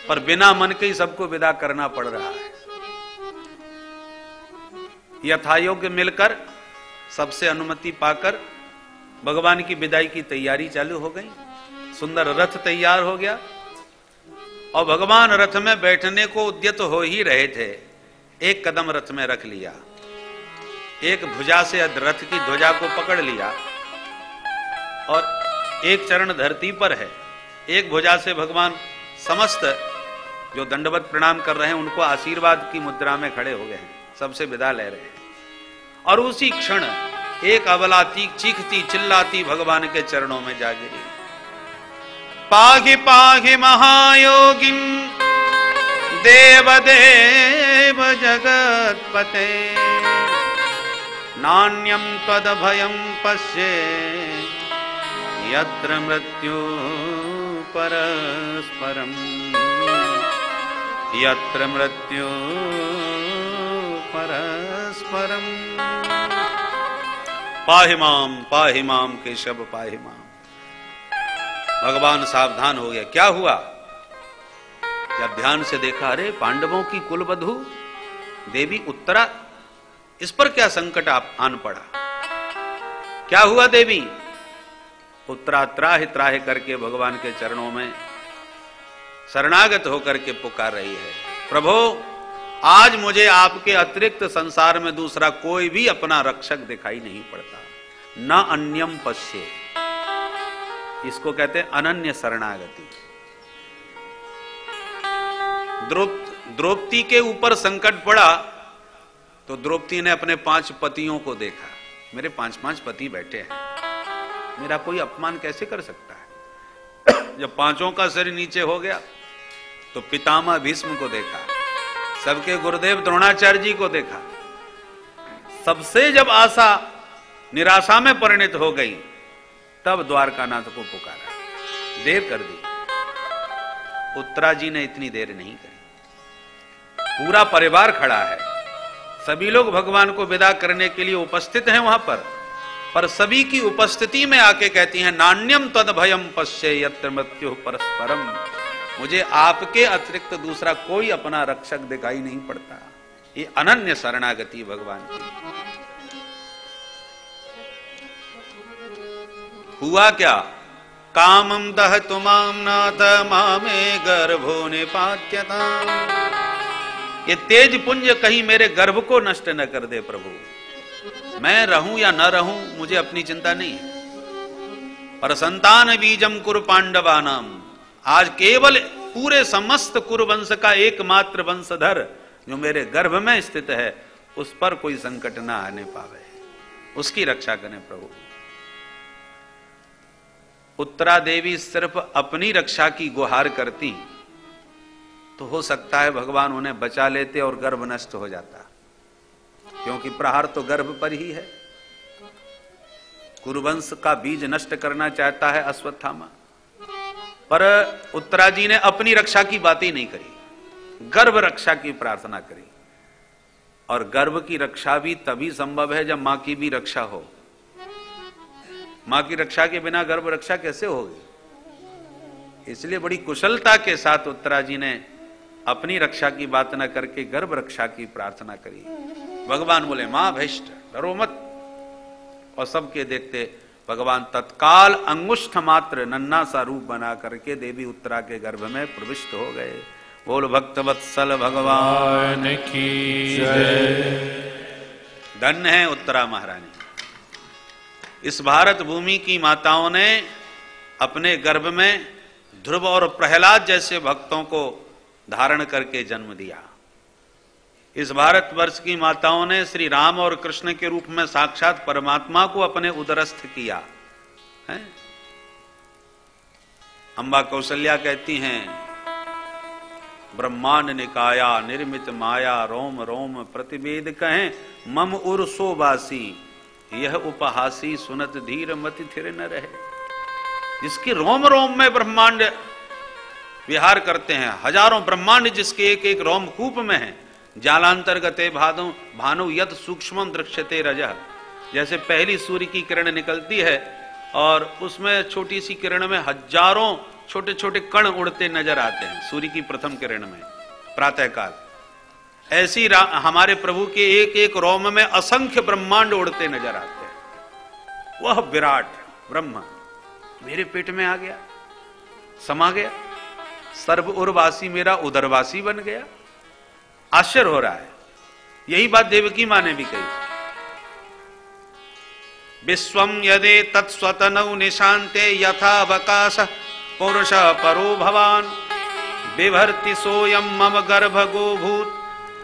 Speaker 2: पर बिना मन के ही सबको विदा करना पड़ रहा है। यथा योग्य मिलकर सबसे अनुमति पाकर भगवान की विदाई की तैयारी चालू हो गई। सुंदर रथ तैयार हो गया और भगवान रथ में बैठने को उद्यत हो ही रहे थे। एक कदम रथ में रख लिया, एक भुजा से रथ की ध्वजा को पकड़ लिया और एक चरण धरती पर है। एक भुजा से भगवान समस्त जो दंडवत प्रणाम कर रहे हैं उनको आशीर्वाद की मुद्रा में खड़े हो गए हैं, सबसे विदा ले रहे हैं। और उसी क्षण एक अबला चीखती चिल्लाती भगवान के चरणों में जा गिरी। पाहि पाहि महायोगिन देवदेव जगत्पते नान्यं त्वदभयं पश्ये यत्र मृत्यु परस्परम् यत्र मृत्यु परस्परम्। पाहि माम केशव पाहि माम। भगवान सावधान हो गया। क्या हुआ? जब ध्यान से देखा, अरे पांडवों की कुलवधू देवी उत्तरा, इस पर क्या संकट आन पड़ा? क्या हुआ देवी? उत्तरा त्राहि त्राहि करके भगवान के चरणों में शरणागत होकर के पुकार रही है, प्रभो आज मुझे आपके अतिरिक्त संसार में दूसरा कोई भी अपना रक्षक दिखाई नहीं पड़ता। न अन्यम पश्ये, इसको कहते हैं अनन्य शरणागति। द्रौपदी के ऊपर संकट पड़ा तो द्रौपदी ने अपने 5 पतियों को देखा। मेरे 5 पति बैठे हैं, मेरा कोई अपमान कैसे कर सकता है? जब 5 का सिर नीचे हो गया तो पितामह भीष्म को देखा, सबके गुरुदेव द्रोणाचार्य जी को देखा। सबसे जब आशा निराशा में परिणत हो गई तब द्वारकानाथ को पुकारा। देर कर दी। उत्तरा जी ने इतनी देर नहीं करी। पूरा परिवार खड़ा है, सभी लोग भगवान को विदा करने के लिए उपस्थित हैं वहां पर सभी की उपस्थिति में आके कहती हैं, नान्यम तद भयम पश्ये यत्र मृत्यु परस्परम। मुझे आपके अतिरिक्त दूसरा कोई अपना रक्षक दिखाई नहीं पड़ता। ये अनन्य शरणागति भगवान की। हुआ क्या? कामम दह तुमाम नाथ मामे गर्भो निपात्यताम। ये तेज पुंज कहीं मेरे गर्भ को नष्ट न कर दे प्रभु। मैं रहूं या न रहूं मुझे अपनी चिंता नहीं है, पर संतान बीजम कुरु पांडवानाम। आज केवल पूरे समस्त कुरुवंश का एकमात्र वंशधर जो मेरे गर्भ में स्थित है उस पर कोई संकट ना आने पावे, उसकी रक्षा करें प्रभु। उत्तरा देवी सिर्फ अपनी रक्षा की गुहार करती तो हो सकता है भगवान उन्हें बचा लेते और गर्भ नष्ट हो जाता, क्योंकि प्रहार तो गर्भ पर ही है। कुरुवंश का बीज नष्ट करना चाहता है अश्वत्थामा, पर उत्तरा जी ने अपनी रक्षा की बात ही नहीं करी, गर्भ रक्षा की प्रार्थना करी। और गर्भ की रक्षा भी तभी संभव है जब मां की भी रक्षा हो। मां की रक्षा के बिना गर्भ रक्षा कैसे होगी? इसलिए बड़ी कुशलता के साथ उत्तरा जी ने अपनी रक्षा की बात न करके गर्भ रक्षा की प्रार्थना करी। भगवान बोले मां भ्रष्ट, डरो मत। और सबके देखते भगवान तत्काल अंगुष्ठ मात्र नन्ना सा रूप बना करके देवी उत्तरा के गर्भ में प्रविष्ट हो गए। बोल भक्तवत्सल भगवान की जय। धन्य है उत्तरा महारानी। इस भारत भूमि की माताओं ने अपने गर्भ में ध्रुव और प्रहलाद जैसे भक्तों को धारण करके जन्म दिया। इस भारतवर्ष की माताओं ने श्री राम और कृष्ण के रूप में साक्षात परमात्मा को अपने उदरस्थ किया है। अम्बा कौशल्या कहती हैं, ब्रह्मांड निकाया निर्मित माया रोम रोम प्रतिवेद कहें मम उर्सो बासी यह उपहासी सुनत धीर मति थिर न रहे। जिसकी रोम रोम में ब्रह्मांड विहार करते हैं, हजारों ब्रह्मांड जिसके एक एक रोमकूप में है। जालांतर्गते भानु यत सूक्ष्म दृश्यते रजः। जैसे पहली सूर्य की किरण निकलती है और उसमें छोटी सी किरण में हजारों छोटे छोटे कण उड़ते नजर आते हैं सूर्य की प्रथम किरण में प्रातःकाल। ऐसी हमारे प्रभु के एक एक रोम में असंख्य ब्रह्मांड उड़ते नजर आते हैं। वह विराट ब्रह्म मेरे पेट में आ गया, समा गया, सर्व उर्वासी मेरा उदरवासी बन गया। आश्चर्य हो रहा है। यही बात देवकी मां ने भी कही। विश्वम यदे तत्स्वतनौ निशांते यथावकाश पुरुष परो भवान बिभर्ति सोयम मम गर्भ गोभूत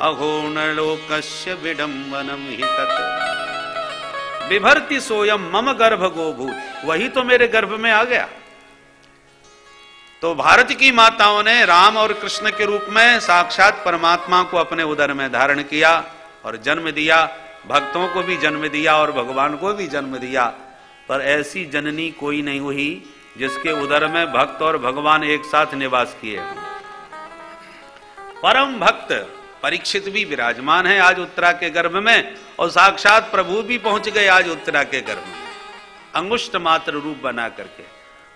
Speaker 2: अघोर्णलोकस्य विडंबनम हि तत्। बिभर्ति सोयम मम गर्भ गोभूत, वही तो मेरे गर्भ में आ गया। तो भारत की माताओं ने राम और कृष्ण के रूप में साक्षात परमात्मा को अपने उदर में धारण किया और जन्म दिया। भक्तों को भी जन्म दिया और भगवान को भी जन्म दिया। पर ऐसी जननी कोई नहीं हुई जिसके उदर में भक्त और भगवान एक साथ निवास किए। परम भक्त परीक्षित भी विराजमान है आज उत्तरा के गर्भ में, और साक्षात प्रभु भी पहुंच गए आज उत्तरा के गर्भ में अंगुष्ठ मात्र रूप बना करके।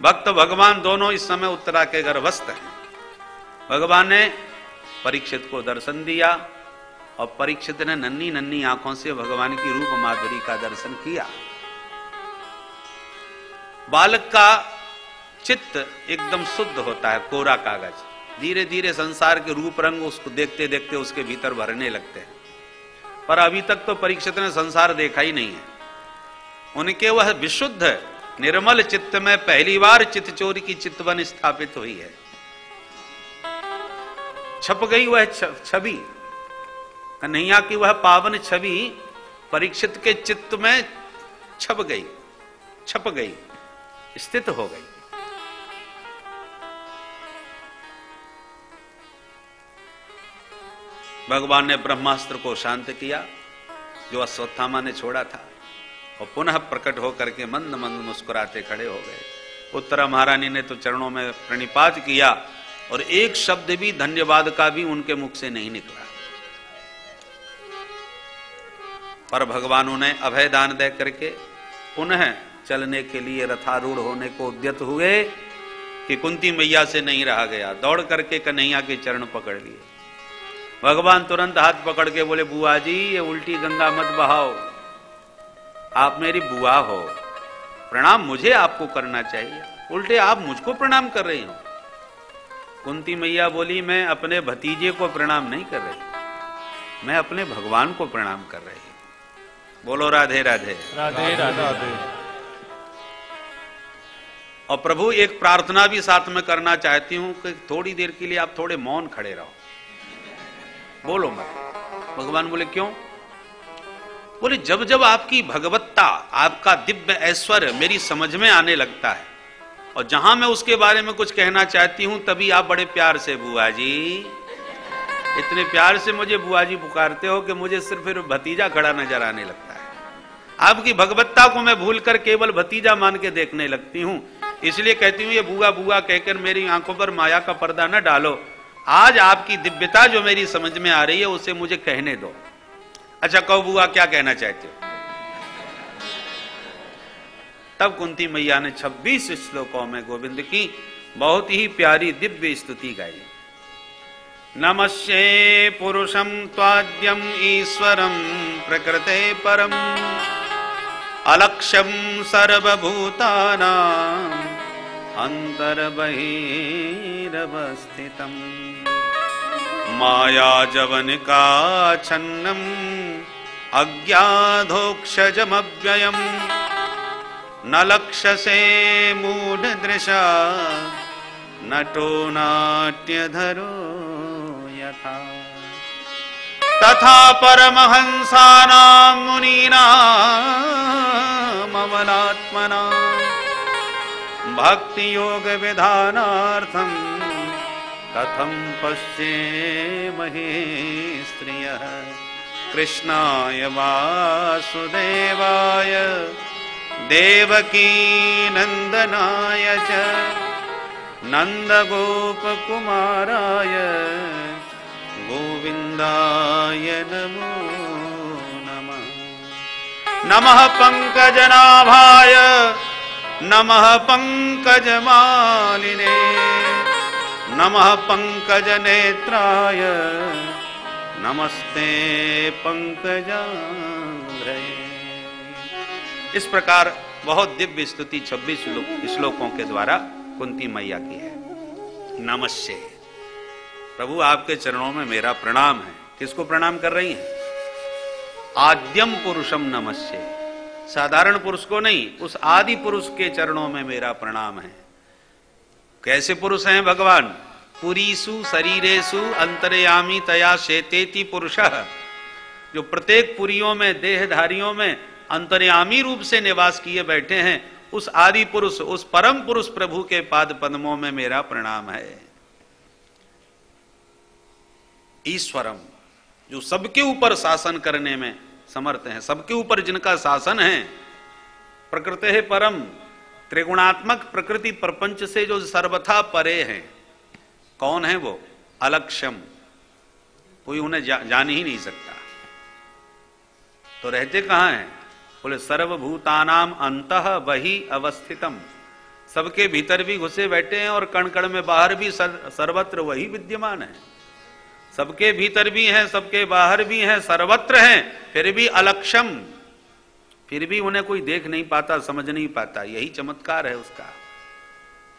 Speaker 2: भक्त भगवान दोनों इस समय उत्तरा के गर्भस्थ हैं। भगवान ने परीक्षित को दर्शन दिया और परीक्षित ने नन्ही नन्ही आंखों से भगवान की रूप माधुरी का दर्शन किया। बालक का चित्त एकदम शुद्ध होता है, कोरा कागज। धीरे धीरे संसार के रूप रंग उसको देखते देखते उसके भीतर भरने लगते हैं। पर अभी तक तो परीक्षित ने संसार देखा ही नहीं है। उनके वह विशुद्ध निर्मल चित्त में पहली बार चित्तचोरी की चितवन स्थापित हुई है। छप गई वह छवि, कन्हैया की वह पावन छवि परीक्षित के चित्त में छप गई, स्थित हो गई। भगवान ने ब्रह्मास्त्र को शांत किया जो अश्वत्थामा ने छोड़ा था, और पुनः प्रकट होकर के मंद मंद मुस्कुराते खड़े हो गए। उत्तरा महारानी ने तो चरणों में प्रणिपात किया और एक शब्द भी धन्यवाद का भी उनके मुख से नहीं निकला। पर भगवानों ने अभय दान दे करके पुनः चलने के लिए रथारूढ़ होने को उद्यत हुए कि कुंती मैया से नहीं रहा गया। दौड़ करके कन्हैया के चरण पकड़ लिए। भगवान तुरंत हाथ पकड़ के बोले, बुआ जी ये उल्टी गंगा मत बहाओ, आप मेरी बुआ हो, प्रणाम मुझे आपको करना चाहिए, उल्टे आप मुझको प्रणाम कर रही हो। कुंती मैया बोली, मैं अपने भतीजे को प्रणाम नहीं कर रही, मैं अपने भगवान को प्रणाम कर रही। बोलो राधे राधे
Speaker 1: राधे राधे।
Speaker 2: और प्रभु एक प्रार्थना भी साथ में करना चाहती हूं कि थोड़ी देर के लिए आप थोड़े मौन खड़े रहो, बोलो मत। भगवान बोले क्यों? बोले जब जब आपकी भगवत्ता, आपका दिव्य ऐश्वर्य मेरी समझ में आने लगता है, और जहां मैं उसके बारे में कुछ कहना चाहती हूं तभी आप बड़े प्यार से बुआ जी, इतने प्यार से मुझे बुआ जी पुकारते हो कि मुझे सिर्फ फिर भतीजा खड़ा नजर आने लगता है। आपकी भगवत्ता को मैं भूलकर केवल भतीजा मान के देखने लगती हूं। इसलिए कहती हूं ये बुआ बुआ कहकर मेरी आंखों पर माया का पर्दा न डालो। आज आपकी दिव्यता जो मेरी समझ में आ रही है उसे मुझे कहने दो। अच्छा कहो बुआ क्या कहना चाहते हो? तब कुंती मैया ने 26 श्लोकों में गोविंद की बहुत ही प्यारी दिव्य स्तुति गाई। नमस्ये पुरुषं त्वाद्यं ईश्वरं प्रकृते परम अलक्ष्यं सर्वभूतानां अंतर्बहिरवस्थितं मायाजवनिकाच्छन्नं अज्ञाधोक्षजमव्ययम् न लक्ष्यसे मूढदृशा नटो नाट्यधरो यथा तथा परमहंसानां मुनीनां अमलात्मनां भक्ति योग विधानार्थं कथं पश्येमहे स्त्रियः कृष्णाय वासुदेवाय देवकी नंदनाय च नंदगोपकुमाराय गोविंदाय नमो नमः। नमः पंकजनाभाय नमः पंकजमालिने नमः पंकजनेत्राय नमस्ते पंकजांघ्रये। इस प्रकार बहुत दिव्य स्तुति 26 श्लोकों के द्वारा कुंती मैया की है। नमस्ते प्रभु आपके चरणों में मेरा प्रणाम है। किसको प्रणाम कर रही हैं? आद्यम पुरुषम नमस्ते, साधारण पुरुष को नहीं, उस आदि पुरुष के चरणों में मेरा प्रणाम है। कैसे पुरुष हैं भगवान? पुरीसु शरीरेषु अंतर्यामी तया शेतेति पुरुषः, जो प्रत्येक पुरियों में देहधारियों में अंतर्यामी रूप से निवास किए बैठे हैं, उस आदि पुरुष, उस परम पुरुष प्रभु के पाद पद्मों में मेरा प्रणाम है। ईश्वरम, जो सबके ऊपर शासन करने में समर्थ हैं, सबके ऊपर जिनका शासन है। प्रकृति है परम, त्रिगुणात्मक प्रकृति प्रपंच से जो सर्वथा परे हैं। कौन है वो? अलक्ष्यम, कोई उन्हें जान ही नहीं सकता। तो रहते कहां हैं? बोले सर्वभूतानाम अंतः वही अवस्थितम, सबके भीतर भी घुसे बैठे हैं और कण कण में बाहर भी सर्वत्र वही विद्यमान है। सबके भीतर भी हैं, सबके बाहर भी हैं, सर्वत्र हैं, फिर भी अलक्ष्यम, फिर भी उन्हें कोई देख नहीं पाता, समझ नहीं पाता। यही चमत्कार है उसका।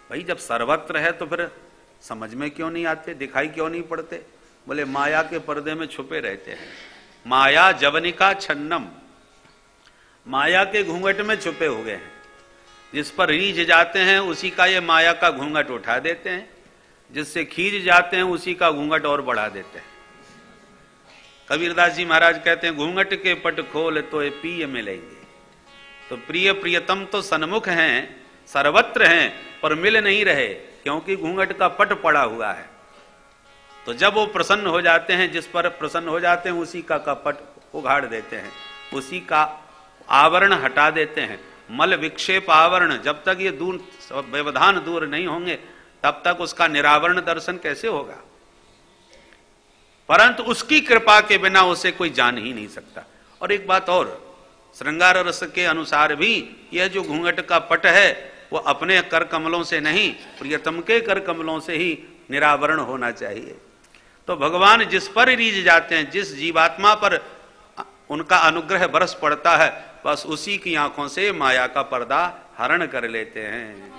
Speaker 2: भाई जब सर्वत्र है तो फिर समझ में क्यों नहीं आते, दिखाई क्यों नहीं पड़ते? बोले माया के पर्दे में छुपे रहते हैं। माया जवनिका छन्नम, माया के घूंघट में छुपे हुए हैं। जिस पर रीझ जाते हैं उसी का ये माया का घूंघट उठा देते हैं, जिससे खींच जाते हैं उसी का घूंघट और बढ़ा देते हैं। कबीरदास जी महाराज कहते हैं घूंघट के पट खोल तो ये पिय मिलेंगे। तो प्रिय प्रियतम तो सन्मुख हैं, सर्वत्र हैं, पर मिल नहीं रहे क्योंकि घूंघट का पट पड़ा हुआ है। तो जब वो प्रसन्न हो जाते हैं, जिस पर प्रसन्न हो जाते हैं उसी का पट उघाड़ देते हैं, उसी का आवरण हटा देते हैं। मल विक्षेप आवरण, जब तक ये दूर व्यवधान दूर नहीं होंगे तब तक उसका निरावरण दर्शन कैसे होगा? परंतु उसकी कृपा के बिना उसे कोई जान ही नहीं सकता। और एक बात और, श्रृंगार रस के अनुसार भी यह जो घूंघट का पट है वो अपने कर कमलों से नहीं, प्रियतम के कर कमलों से ही निरावरण होना चाहिए। तो भगवान जिस पर रीझ जाते हैं, जिस जीवात्मा पर उनका अनुग्रह बरस पड़ता है, बस उसी की आंखों से माया का पर्दा हरण कर लेते हैं।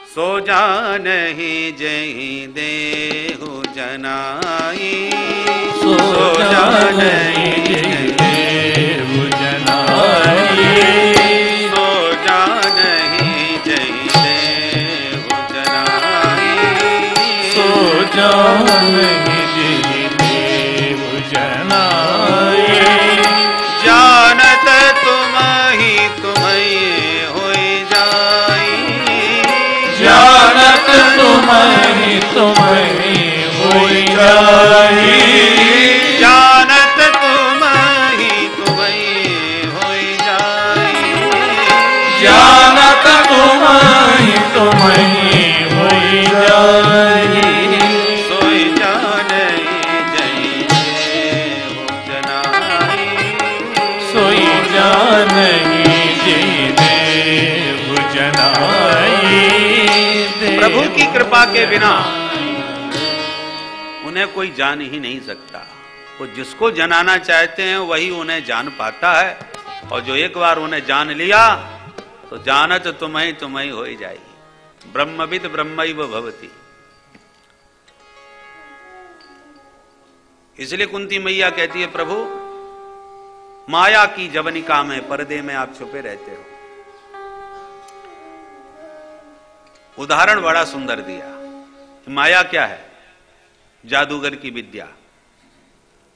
Speaker 2: सो जानहि जहि देहु जनाई, सो जानहि जहि देहु जनाई, सो जानहि जहि देहु जनाई, सो जानहि जहि देहु जनाई। जानत तुम ही तुम्हें होई जाई,
Speaker 1: तुम्हें तुम्हें होई जाई,
Speaker 2: जानत तुम्हें तुम्हें होई जाई,
Speaker 1: जानत तुम्हें तुम्हें होई जाई,
Speaker 2: सोई जाने जई हो जनाई,
Speaker 1: सोई जाने जई देव जनाई।
Speaker 2: प्रभु की कृपा के बिना उन्हें कोई जान ही नहीं सकता। वो जिसको जनाना चाहते हैं वही उन्हें जान पाता है, और जो एक बार उन्हें जान लिया तो जानत तुम्हें तुम्हें हो ही जाएगी। ब्रह्मविद ब्रह्मैव भवति। इसलिए कुंती मैया कहती है, प्रभु माया की जवनिका में, पर्दे में आप छुपे रहते हो। उदाहरण बड़ा सुंदर दिया। माया क्या है? जादूगर की विद्या।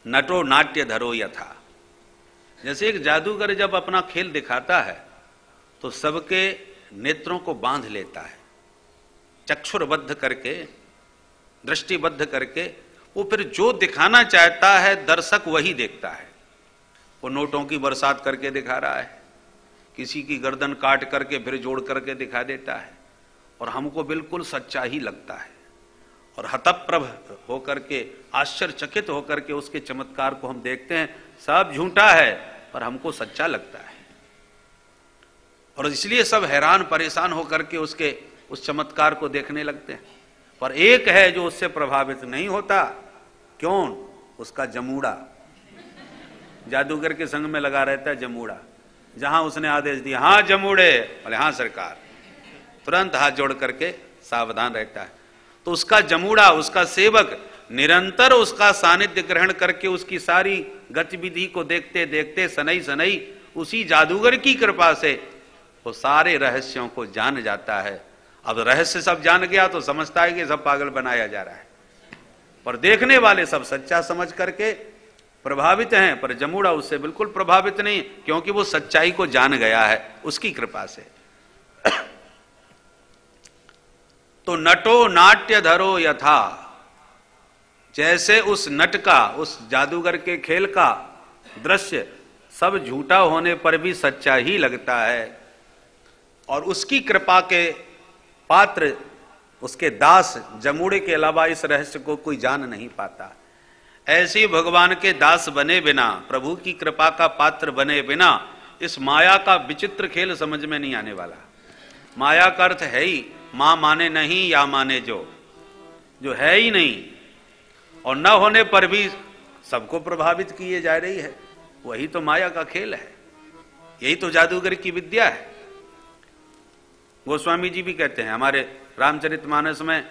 Speaker 2: नटो नाट्य धरो यथा। जैसे एक जादूगर जब अपना खेल दिखाता है तो सबके नेत्रों को बांध लेता है, चक्षुरबद्ध करके, दृष्टिबद्ध करके। वो फिर जो दिखाना चाहता है दर्शक वही देखता है। वो नोटों की बरसात करके दिखा रहा है, किसी की गर्दन काट करके फिर जोड़ करके दिखा देता है, और हमको बिल्कुल सच्चा ही लगता है। और हतप्रभ होकर के, आश्चर्यचकित होकर के उसके चमत्कार को हम देखते हैं। सब झूठा है पर हमको सच्चा लगता है, और इसलिए सब हैरान परेशान होकर के उसके उस चमत्कार को देखने लगते हैं। पर एक है जो उससे प्रभावित नहीं होता। क्यों? उसका जमूड़ा। जादूगर के संग में लगा रहता है जमूड़ा। जहां उसने आदेश दिया, हाँ जमूड़े, बोले हाँ सरकार, तुरंत हाथ जोड़ करके सावधान रहता है। तो उसका जमूड़ा, उसका सेवक निरंतर उसका सानिध्य ग्रहण करके उसकी सारी गतिविधि को देखते देखते सनई सनई उसी जादूगर की कृपा से वो सारे रहस्यों को जान जाता है। अब रहस्य सब जान गया तो समझता है कि सब पागल बनाया जा रहा है, पर देखने वाले सब सच्चा समझ करके प्रभावित हैं। पर जमूड़ा उससे बिल्कुल प्रभावित नहीं, क्योंकि वो सच्चाई को जान गया है उसकी कृपा से। तो नटो नाट्य धरो यथा। जैसे उस नट का, उस जादूगर के खेल का दृश्य सब झूठा होने पर भी सच्चा ही लगता है, और उसकी कृपा के पात्र, उसके दास जमूड़े के अलावा इस रहस्य को कोई जान नहीं पाता। ऐसे भगवान के दास बने बिना, प्रभु की कृपा का पात्र बने बिना इस माया का विचित्र खेल समझ में नहीं आने वाला। माया का अर्थ है ही मां माने नहीं या माने जो है ही नहीं, और न होने पर भी सबको प्रभावित किए जा रही है। वही तो माया का खेल है, यही तो जादूगर की विद्या है। गोस्वामी जी भी कहते हैं, हमारे रामचरितमानस में